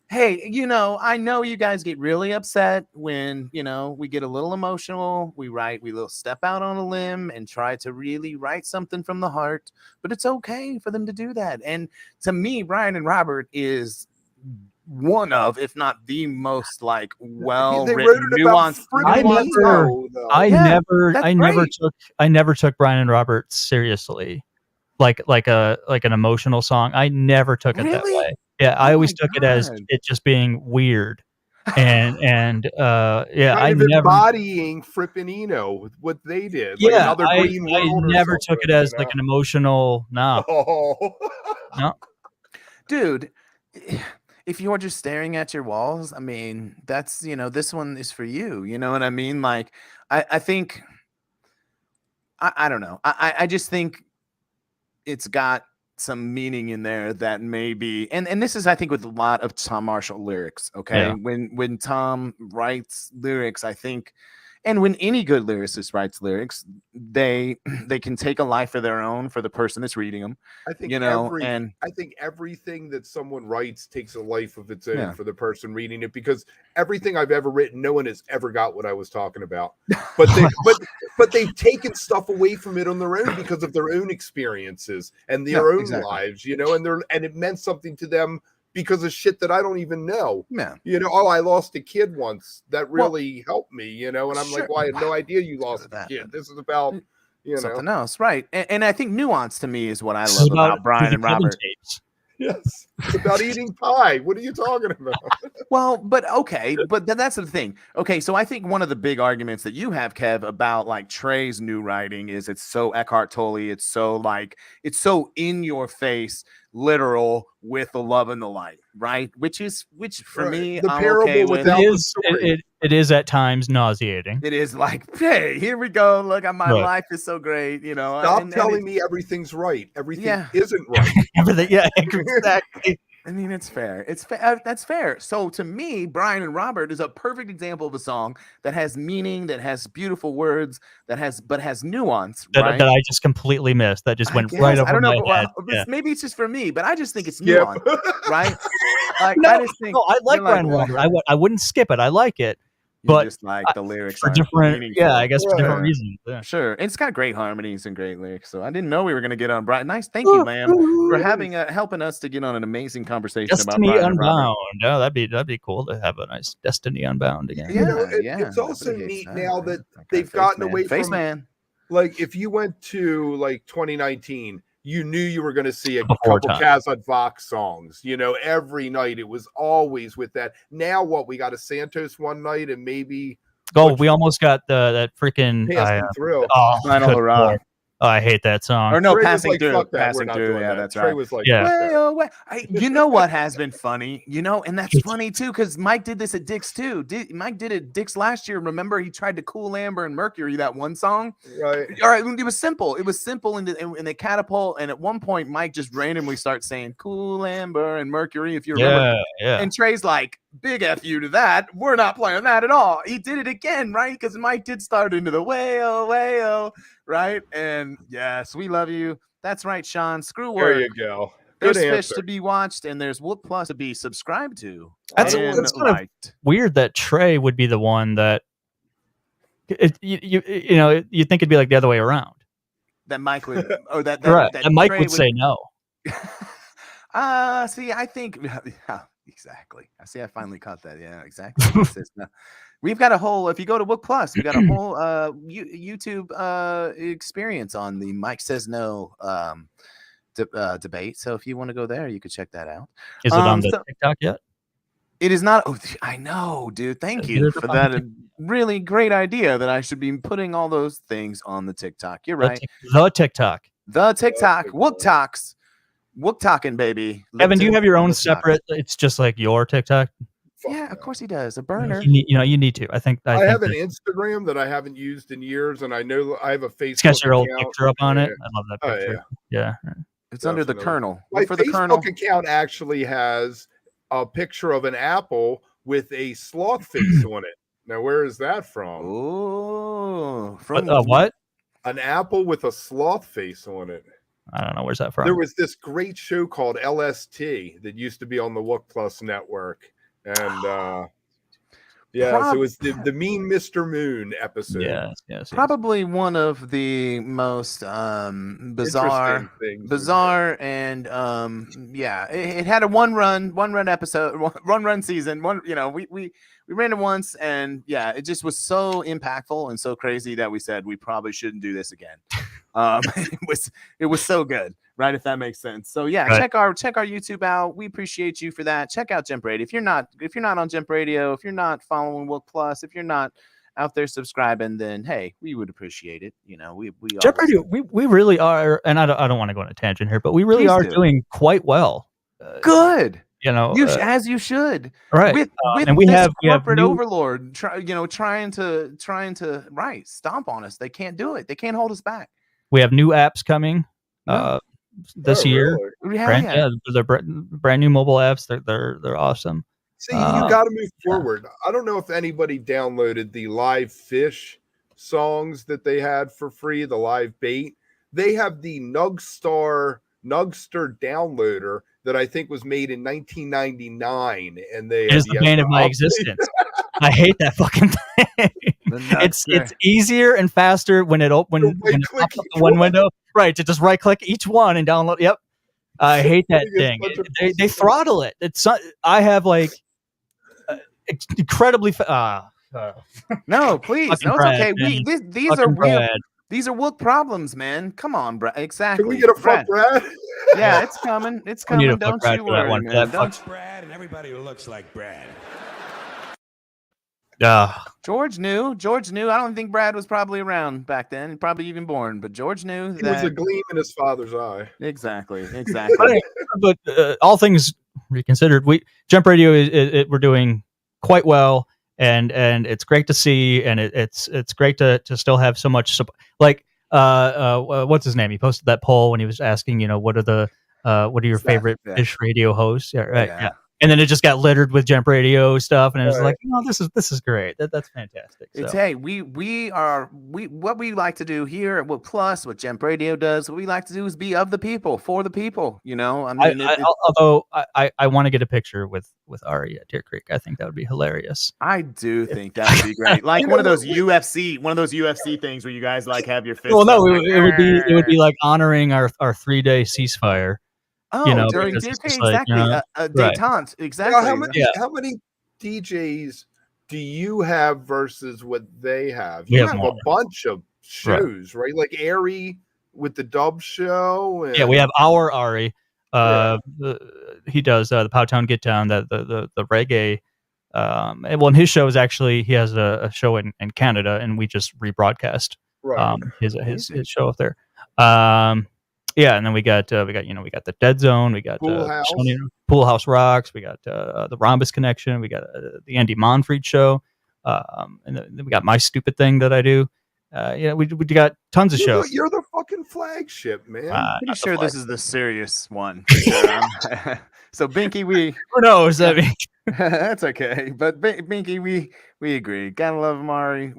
Hey, I know you guys get really upset when we get a little emotional. We little step out on a limb and try to really write something from the heart. But it's okay for them to do that. And to me, Brian and Robert is one of, if not the most well-written, nuanced. I never took Brian and Robert seriously, like an emotional song. I never took it that Really? way. Yeah, I always took it as God. it just being weird, and yeah, kind I of never. embodying Frippin' Eno with what they did. Yeah, Another Green I World or never took it something, as like an emotional. No, no. Dude, if you're just staring at your walls, I mean, that's this one is for you. You know what I mean? Like, I think I don't know. I just think it's got some meaning in there that maybe, and this is, I think, with a lot of Tom Marshall lyrics. Okay, Yeah. when Tom writes lyrics, I think, and when any good lyricist writes lyrics, they can take a life of their own for the person that's reading them. I think and I think everything that someone writes takes a life of its own Yeah. for the person reading it, because everything I've ever written, no one has ever got what I was talking about. But but they've taken stuff away from it on their own because of their own experiences and their own exactly. lives, and it meant something to them because of shit that I don't even know. Yeah. I lost a kid once. That really helped me, and I'm Sure. like, well, I had no idea you lost a kid. This is about something else, right? And I think nuance to me is what I It's love about Brian and Kevin Robert. tapes. Yes, it's about eating pie. What are you talking about? Well, but okay, but that's the thing. Okay, so I think one of the big arguments that you have, Kev, about like Trey's new writing is it's so Eckhart Tolle. It's so in your face, literal, with the love and the light, right? Which for Right. me, The I'm parable okay with. without- It is at times nauseating. It is like, hey, here we go. Look, my Right. life is so great. Stop telling me everything's right. Everything Yeah. isn't right. Everything, yeah, exactly. I mean, it's fair. It's fair. That's fair. So to me, Brian and Robert is a perfect example of a song that has meaning, that has beautiful words, that has nuance. Right? That I just completely missed. That just went guess. right over I don't know. my head. Well, maybe it's just for me, but I just think it's Yep. nuance, right? Like, No, I just think I like you're Brian well, Robert. I wouldn't skip it. I like it, you but just like the lyrics for aren't different. meaningful. Yeah, I guess for different Right. reasons. Yeah. Sure. It's got great harmonies and great lyrics. So I didn't know we were going to get on Brian. Nice. Thank you, Lamb, for helping us to get on an amazing conversation Destiny about Brian and Robert. Unbound. Oh, that'd be cool to have a nice Destiny Unbound again. Yeah, It's also nobody hates neat now that Okay, they've Face gotten Man. away Face from Man. like if you went to like 2019, you knew you were going to see a Before couple time. Kazad Vox songs. You know, every night it was always with that. Now what? We got a Santos one night and maybe Oh, Which- we almost got that freaking. Passing Through. Oh, Final good Hurrah. Lord. Oh, I hate that song. Or no, Trey was passing like, through. fuck that, we're Passing not through. doing Yeah, that. that's Trey right. was like, Yeah. fuck that. Way away. You know what has been funny? You know, and that's funny too, because Mike did this at Dick's too. Mike did it at Dick's last year. Remember, he tried to cool Amber and Mercury, that one song. Right. All right, it was simple. It was simple, and they catapult. And at one point, Mike just randomly starts saying "Cool Amber" and Mercury, if you remember. Yeah. And Trey's like, "Big F you to that. We're not playing that at all." He did it again, right? Because Mike did start into the way-oh, right? And yes, we love you. That's right, Sean. Screw There work. you go. Good There's Phish answer. to be watched, and there's Wook Plus to be subscribed to. That's and kind of liked. weird that Trey would be the one that. You know, you think it'd be like the other way around. That Mike would, or that Right. that And Mike Trey would say no. See, I think yeah, exactly. I see. I finally caught that. Yeah, exactly. It says no. We've got a whole. If you go to Wook Plus, we got a whole YouTube experience on the Mike Says No debate. So if you want to go there, you could check that out. Is it on the so- TikTok yet? It is not. Oh, I know, dude. Thank you for that. Really great idea that I should be putting all those things on the TikTok. You're right. The TikTok. The TikTok. Wook Talks. Wook talking, baby. Evan, do you have your own Wook Talk. separate? It's just like your TikTok. Yeah, of course he does. A burner. You need to. I think I think have an that Instagram that I haven't used in years, and I know I have a Facebook it's got your old account. picture up on it. Yeah. I love that Oh, picture. Yeah. It's under the Definitely. Colonel. My Look for the Facebook Colonel. account actually has a picture of an apple with a sloth face on it. Now, where is that from? Oh, from What? An apple with a sloth face on it. I don't know. Where's that from? There was this great show called LST that used to be on the Wook Plus network, and so it was the Mean Mr. Moon episode. Yes. Probably one of the most bizarre Interesting things. bizarre and it had a one run episode, one run season. We ran it once, and it just was so impactful and so crazy that we said we probably shouldn't do this again. It was so good, right? If that makes sense. So Right. check our YouTube out. We appreciate you for that. Check out Jemp Radio. If you're not on Jemp Radio, if you're not following Wook Plus, if you're not out there subscribing, then hey, we would appreciate it. You know, we Jump always- Radio. We really are, and I don't want to go on a tangent here, but we really Please are do. doing quite well. good. You know, As you should. right? With and we this have corporate new- overlord, trying to stomp on us. They can't do it. They can't hold us back. We have new apps coming this Oh, year. really? They're brand new mobile apps. They're awesome. See, you got to move forward. I don't know if anybody downloaded the live Phish songs that they had for free, the live bait. They have the Nugster downloader that I think was made in 1999, and they It is the bane of my existence. I hate that fucking thing. It's easier and faster when it pops up the one window, right? To just right click each one and download. Yep, I hate that thing. They throttle it. I have like incredibly. No, please, Fucking no, it's Brad, okay. man. These are real. These are Wook problems, man. Come on, Brad. Exactly. Can we get a fuck Brad? Yeah, it's coming. It's We need coming. a fuck Don't Brad you for that worry, one. man. Fuck Brad and everybody who looks like Brad. George knew. I don't think Brad was probably around back then, probably even born, but George knew It that. was a gleam in his father's eye. Exactly. But all things reconsidered, Jump Radio we're doing quite well, and it's great to see, and it's great to still have so much like what's his name? He posted that poll when he was asking, what are your favorite Phish radio hosts? Yeah, right. Yeah. And then it just got littered with Jump Radio stuff, and it was like, this is great. That's fantastic. So. It's what we like to do here at Wook Plus, what Jump Radio does, what we like to do is be of the people, for the people. I mean, although I want to get a picture with Ari at Deer Creek. I think that would be hilarious. I do think that would be great. Like one of those UFC things where you guys like have your fists. Well, no, up, it would be like honoring our 3-day ceasefire. Oh, during because Deer it's Creek, just like, exactly. Detente, exactly. How many DJs do you have versus what they have? We You have have more. a bunch of shows, right? Like Ari with the dub show. And, Yeah, we have our Ari. He does the Powtown Get Down, the reggae. And well, in his show is actually he has a show in Canada, and we just rebroadcast his show up there. Yeah, and then we got the Dead Zone, we got Pool House Rocks, we got the Rhombus Connection, we got the Andy Monfried show, and then we got My Stupid Thing that I do. We got tons of shows. You're the fucking flagship, man. Pretty sure this is the serious one. For sure. So Binky, who knows? I mean, that's okay. But Binky, we agree. Gotta love him, Ari.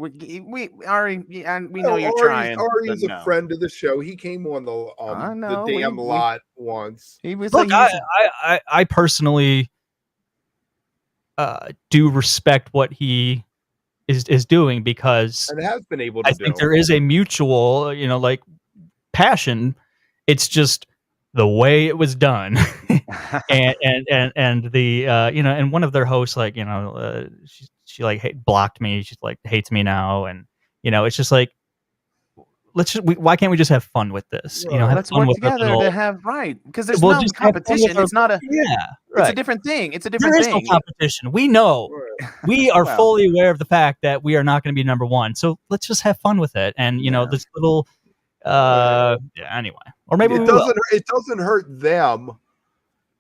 Ari, and we know you're trying. Ari's a friend of the show. He came on the damn lot once. He was. Look, I personally do respect what he is doing, because and has been able to. I think there is a mutual, like, passion. It's just the way it was done, and the and one of their hosts, like, she like blocked me. She's like hates me now, and it's just like, why can't we just have fun with this? Right. Let's work together to have because there's no competition. It's not a It's a different thing. It's a different thing. There is no competition. We know. We are fully aware of the fact that we are not going to be number one. So let's just have fun with it. And this little anyway. Or maybe it doesn't hurt them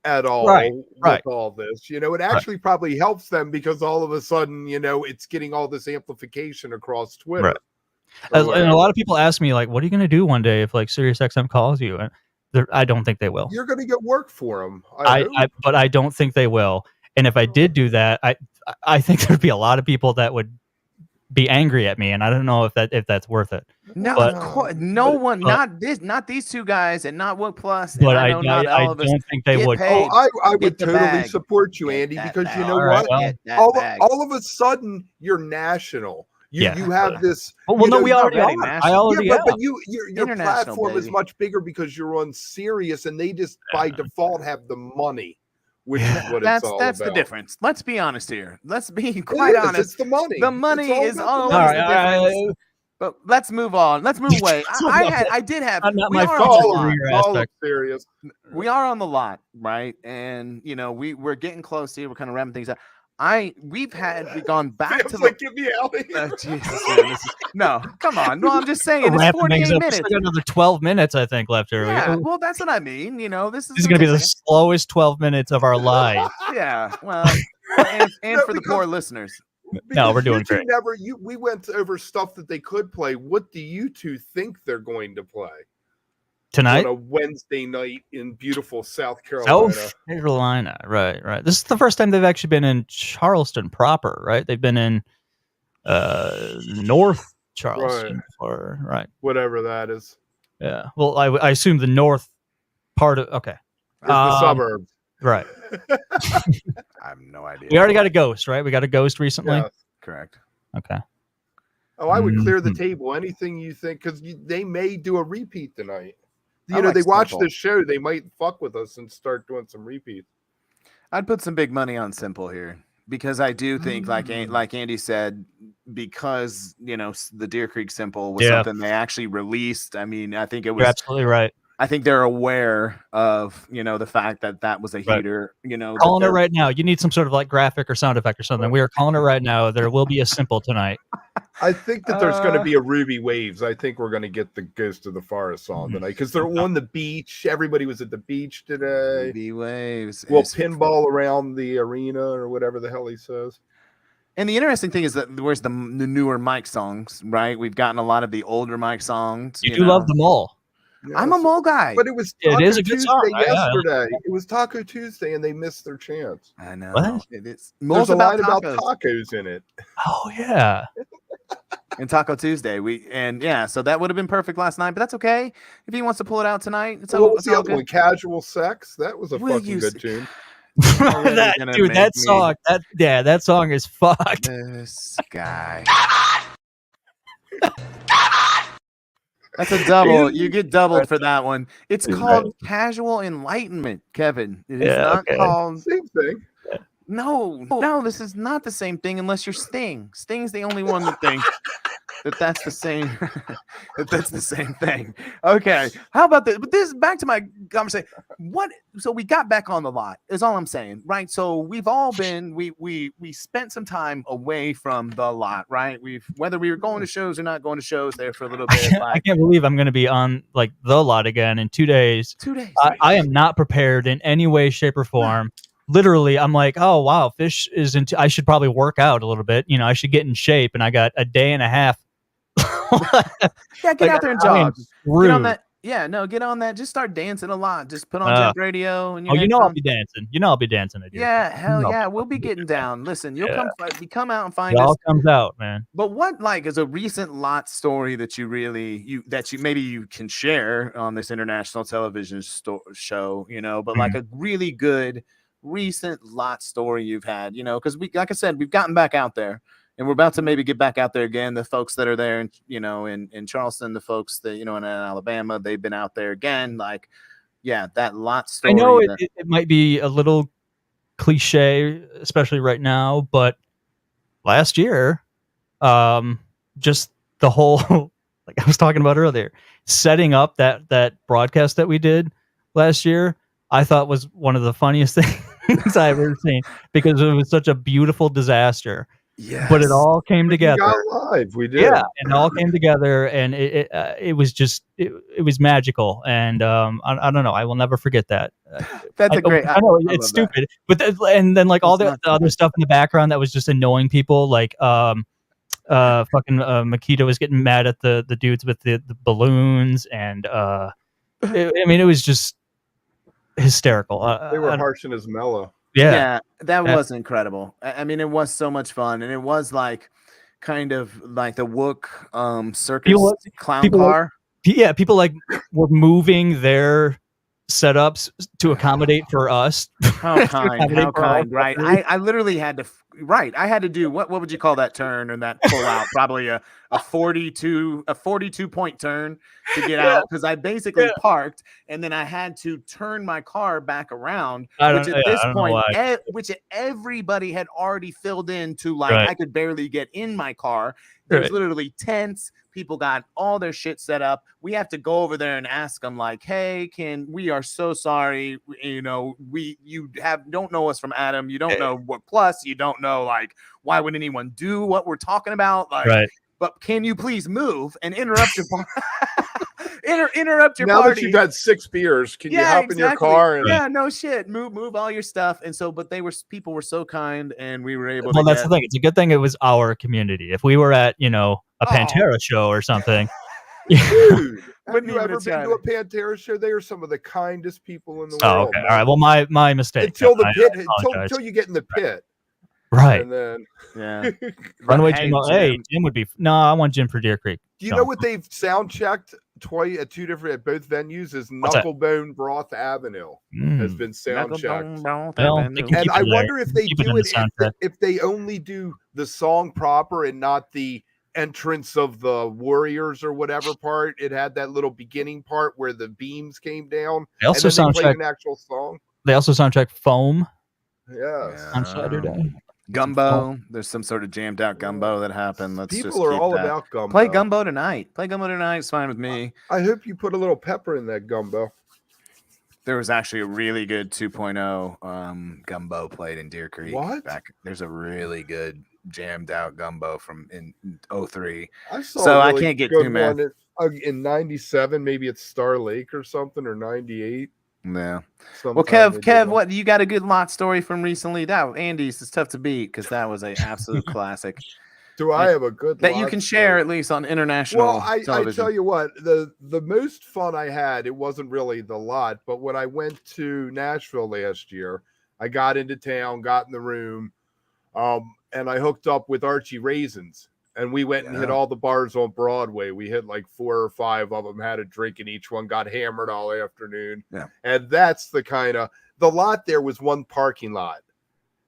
at all with all this. It actually probably helps them, because all of a sudden, it's getting all this amplification across Twitter. Right. And a lot of people ask me, like, what are you going to do one day if, like, SiriusXM calls you? And I don't think they will. You're going to get work for them. But I don't think they will. And if I did do that, I think there'd be a lot of people that would be angry at me, and I don't know if that's worth it. No, one, not these two guys, and not Wook Plus. But I don't think they would. I would totally support you, Andy, because you know what? All of a sudden, you're national. You have this. Well, no, we already are. I already am. But your platform is much bigger because you're on Sirius, and they just by default have the money, which is what it's all about. That's the difference. Let's be honest here. Let's be quite honest. It's the money. The money is always the difference. But let's move on. Let's move away. I did have. My fault. Serious. We are on the lot, right? And we're getting close here. We're kind of wrapping things up. We've gone back to get me out of here. Jesus, man, no, come on. No, I'm just saying it's 48 minutes. Got another 12 minutes, I think, left here. Yeah, well, that's what I mean. This is going to be the slowest 12 minutes of our lives. Yeah, well, and for the poor listeners. No, we're doing great. We went over stuff that they could play. What do you two think they're going to play tonight on a Wednesday night in beautiful South Carolina? South Carolina, right. This is the first time they've actually been in Charleston proper, right? They've been in North Charleston, right? Whatever that is. Yeah. Well, I assume the north part of the suburbs, right? I have no idea. We already got a ghost, right? We got a ghost recently. Yeah. Correct. Okay. Oh, I would clear the table. Anything you think, because they may do a repeat tonight. They watch this show, they might fuck with us and start doing some repeats. I'd put some big money on Simple here, because I do think, like Andy said, because the Deer Creek Simple was something they actually released. I mean, I think it was. You're absolutely right. I think they're aware of the fact that was a heater. Calling it right now. You need some sort of like graphic or sound effect or something. We are calling it right now. There will be a Simple tonight. I think that there's going to be a Ruby Waves. I think we're going to get the Ghost of the Forest song tonight, because they're on the beach. Everybody was at the beach today. Ruby Waves. We'll pinball around the arena or whatever the hell he says. And the interesting thing is that where's the newer Mike songs, right? We've gotten a lot of the older Mike songs. You do love them all. Yes. I'm a mole guy. But it was Taco Tuesday yesterday. It was Taco Tuesday, and they missed their chance. I know. What? It is. There's a line about tacos in it. Oh, yeah. And Taco Tuesday. So that would have been perfect last night, but that's okay. If he wants to pull it out tonight, it's all good. One? Casual Sex? That was a fucking good tune. That song. That song is fucked. This guy. That's a double. You get doubled for that one. It's called Casual Enlightenment, Kevin. It is not called same thing. No, this is not the same thing unless you're Sting. Sting's the only one that thinks. that's the same that's the same thing. Okay, how about this? But this back to my conversation. What? So we got back on the lot. Is all I'm saying, right? So we've all been we spent some time away from the lot, right? We've whether we were going to shows or not going to shows there for a little bit. I Like can't believe I'm going to be on like the lot again in 2 days. 2 days. I am not prepared in any way, shape, or form. Literally, I'm like, oh wow, Phish is into. I should probably work out a little bit. You know, I should get in shape. And I got a day and a half. Yeah, get out there and I am jog. Get on screwed. that. Yeah, no, get on that. Just start dancing a lot. Just put on Uh, Jemp radio and Oh, your you know I'll headphones. be dancing. You know I'll be dancing at you. Yeah, hell No. yeah, we'll be getting down. Listen, you'll Yeah. come out and It find us. all comes out, man. But what like is a recent lot story that you really that you maybe you can share on this international television show, you know, but like a really good recent lot story you've had, you know, because we like I said, we've gotten back out there and we're about to maybe get back out there again. The folks that are there in, you know, in Charleston, the folks that, you know, in Alabama, they've been out there again. Like, yeah, that lot story. I know that- it might be a little cliche, especially right now, but last year, just the whole like I was talking about earlier, setting up that broadcast that we did last year, I thought was one of the funniest things I've ever seen because it was such a beautiful disaster. Yes. But it all came We together. got live. We did. Yeah, and it all came together, and it was just it was magical, and I don't know, I will never forget that. That's a great. I know I it's love that. stupid, but and then like all It's the not other stupid. stuff in the background that was just annoying people, like fucking Makita was getting mad at the dudes with the balloons, and I mean it was just hysterical. They were harsh and as mellow. Yeah. That Yeah. was incredible. I mean, it was so much fun, and it was like kind of like the Wook circus People- clown people like- car. Yeah, people like were moving their setups to accommodate for us. How kind, accommodate how for our kind, right? company. I literally had to I had to do what would you call that turn or that pull out? Probably a 42 point turn to get out because I basically parked and then I had to turn my car back around, which at this point, which everybody had already filled in to like Right. I could barely get in my car. There's Right. literally tents. People got all their shit set up. We have to go over there and ask them like, "Hey, we are so sorry. You know, you don't know us from Adam. You don't know what plus. You don't know like why would anyone do what we're talking about? Like, Right. but can you please move and interrupt your interrupt your Now party? that you've had 6 beers, can you Yeah, hop in your exactly. car and Yeah, no shit. Move all your stuff. And so, but people were so kind, and we were able Well, to. that's the thing. It's a good thing it was our community. If we were at, you know, a Oh. Pantera show or something, dude, have Wouldn't you even ever have been tried to a Pantera show? They are some of the kindest people in the oh, world. okay, man. all right. Well, my mistake. Until the I pit, apologize. until you get in the pit, Right. and then Yeah. Runaway Hey, Jim. Hey, Jim would be. No, I want Jim for Deer Creek. do you No. know what they've sound checked twice at both venues? Is What's that? Knucklebone Broth Avenue has Mm. been sound checked. Well, they can And keep I it there. wonder if they Keep it do in the it soundtrack. if they only do the song proper and not the entrance of the Warriors or whatever part. It had that little beginning part where the beams came down. They also and then they played soundtrack. an actual song. They also soundtrack Foam Yes. on Saturday. Gumbo. There's some sort of jammed out gumbo that happened. Let's People just are keep all that. about gumbo. Play gumbo tonight. Play gumbo tonight. It's fine with me. I hope you put a little pepper in that gumbo. There was actually a really good 2.0 gumbo played in Deer Creek. What? There's a really good jammed out gumbo from in 03. I saw So a I really can't get good too mad. one in 97, maybe it's Star Lake or something, or 98. Yeah. Well, Sometime they did Kev, one. what you got a good lot story from recently? That Andy's is tough to beat because that was an absolute classic Do I have a good that you lot can story? share at least on international Well, I television. tell you what, the most fun I had, it wasn't really the lot, but when I went to Nashville last year, I got into town, got in the room, and I hooked up with Archie Raisins, and we went and hit Yeah. all the bars on Broadway. We hit like 4 or 5 of them, had a drink in each one, got hammered all afternoon. Yeah. And that's the lot there was one parking lot.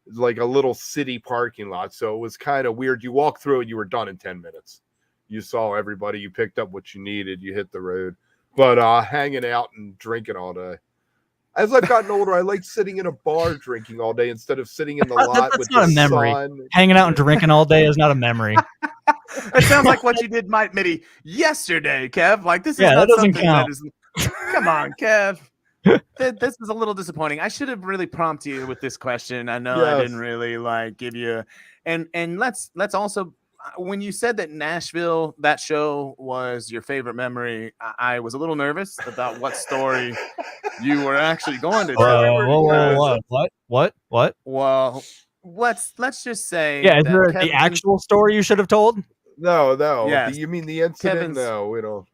It's like a little city parking lot. So it was kind of weird. You walk through it, you were done in 10 minutes. You saw everybody, you picked up what you needed, you hit the road. But hanging out and drinking all day. As I've gotten older, I like sitting in a bar drinking all day instead of sitting in the lot That's with not the a memory. sun. Hanging out and drinking all day is not a memory. It sounds like what you did, Mike Mitty, yesterday, Kev. Like this is Yeah, not that doesn't something count. that is. Come on, Kev. This is a little disappointing. I should have really prompted you with this question. I know I Yes. didn't really like give you. And let's also, when you said that Nashville, that show was your favorite memory, I was a little nervous about what story you were actually going to tell. What? Well, let's just say Yeah, is that there the Kevin's- actual story you should have told? No. Yes. You mean the incident? Kevin's- No, we don't.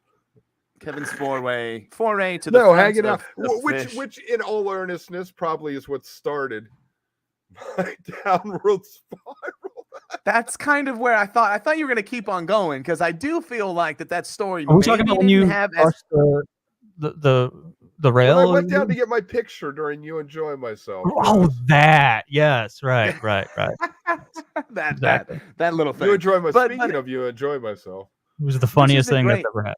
Kevin's foray to the No, front hanging of out. the Which, Phish. which, in all earnestness, probably is what started my downward spiral. That's kind of where I thought you were going to keep on going, because I do feel like that story. Are we talking about when maybe you didn't have as crossed the rail? When I went down to get my picture during You Enjoy Myself. Oh, that. Yes, right. that little thing. You Enjoy Myself. But- Speaking of You Enjoy Myself. It was the funniest a thing great- that's ever happened.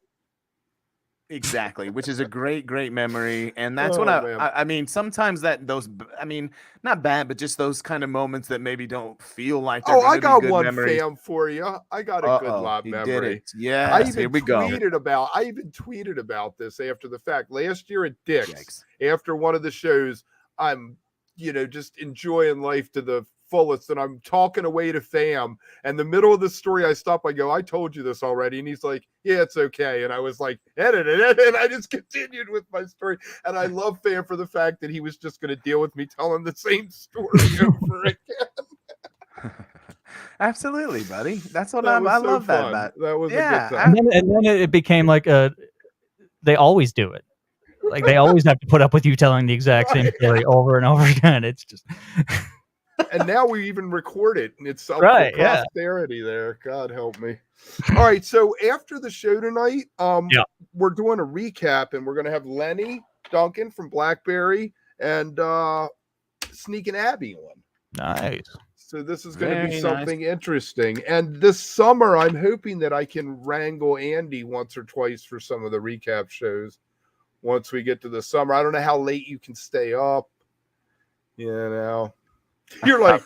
Exactly, which is a great memory, and that's Oh, what man. I mean. Sometimes not bad, but just those kind of moments that maybe don't feel like. They're Oh, gonna I be got good one memories. fam for you. I got a good lot He memory. did it. Yeah, I here even we go. I even tweeted about this after the fact. Last year at Dick's, Yikes. after one of the shows, I'm, just enjoying life to the fullest, and I'm talking away to fam. And the middle of the story, I stop. I go, "I told you this already," and he's like, "Yeah, it's okay." And I was like, "Edit it," and I just continued with my story. And I love fam for the fact that he was just going to deal with me telling the same story over again. Absolutely, buddy. That's what That was I so love that fun. about. That was Yeah, a good time. And then it became like they always do it. Like they always have to put up with you telling the exact same Right. story over and over again. It's just And now we even record it, and it's up Right, for yeah. posterity there. God help me. All right, so after the show tonight, Yeah. we're doing a recap, and we're going to have Lenny Duncan from Blackberry and Sneakin' Abby on. nice. So this is going to Very be nice. something interesting. And this summer, I'm hoping that I can wrangle Andy once or twice for some of the recap shows once we get to the summer. I don't know how late you can stay up. You're like,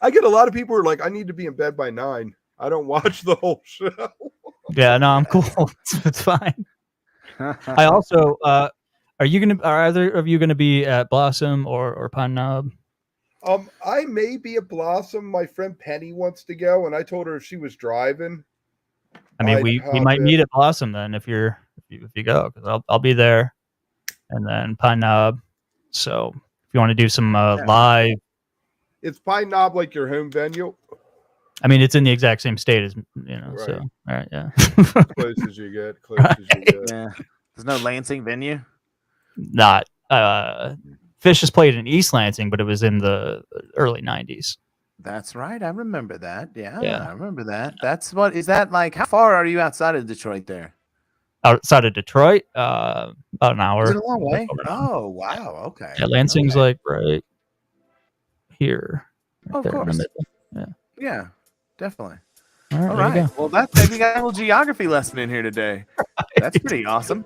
I get a lot of people who are like, I need to be in bed by 9. I don't watch the whole show. Yeah, no, I'm cool. It's fine. I also are either of you gonna be at Blossom or Pine Knob? I may be at Blossom. My friend Penny wants to go, and I told her if she was driving. I mean, I'd we hop might in. meet at Blossom then if you go, because I'll be there, and then Pine Knob. So if you want to do some live, It's Pine Knob, like your home venue, I mean, it's in the exact same state as So Right. all right, yeah. close as you get, close as you get. Yeah. There's no Lansing venue. Not Phish has played in East Lansing, but it was in the early '90s. That's right. I remember that. Yeah, Yeah. I remember that. That's what is that like? How far are you outside of Detroit there? Outside of Detroit, about an hour. Is it a long way? Oh, wow. Okay. Yeah, Lansing's Okay. like right here. Oh, of there in the course. middle. Yeah, definitely. All right, All there you right. Well, we got a little geography lesson in here today. That's pretty awesome.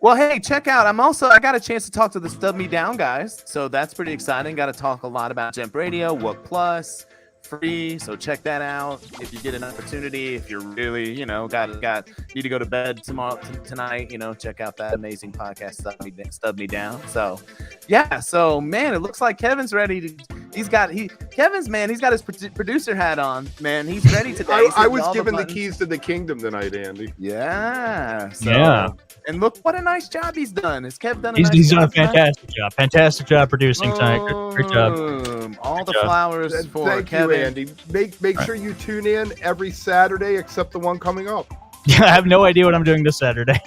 Well, hey, check out. I got a chance to talk to the Stub Me Down guys, so that's pretty exciting. Got to talk a lot about Jemp Radio, Wook Plus, free. So check that out if you get an opportunity. If you're really, need to go to bed tonight, check out that amazing podcast, Stub Me Down. So, yeah. So, man, it looks like Kevin's ready to. He's got his producer hat on. Man, he's ready today. He's I hitting was all given the buttons. keys to the kingdom tonight, Andy. Yeah. So, Yeah. And look what a nice job he's done. Has Kev done a He's nice done a job tonight? fantastic job. Fantastic job producing tonight. Great job. Boom. All the job. flowers And for thank Kevin. you, Andy. Make sure you tune in every Saturday except the one coming up. I have no idea what I'm doing this Saturday.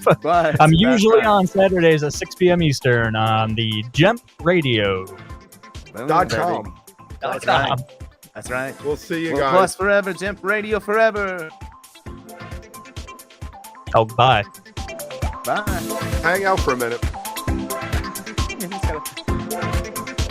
But I'm that's usually right. on Saturdays at 6 p.m. Eastern on the Jemp Radio. Boom, .com. baby. That's right. That's right. We'll see you Well, guys. Plus forever, Jemp Radio forever. Oh, bye. Bye. Hang out for a minute. He's gotta-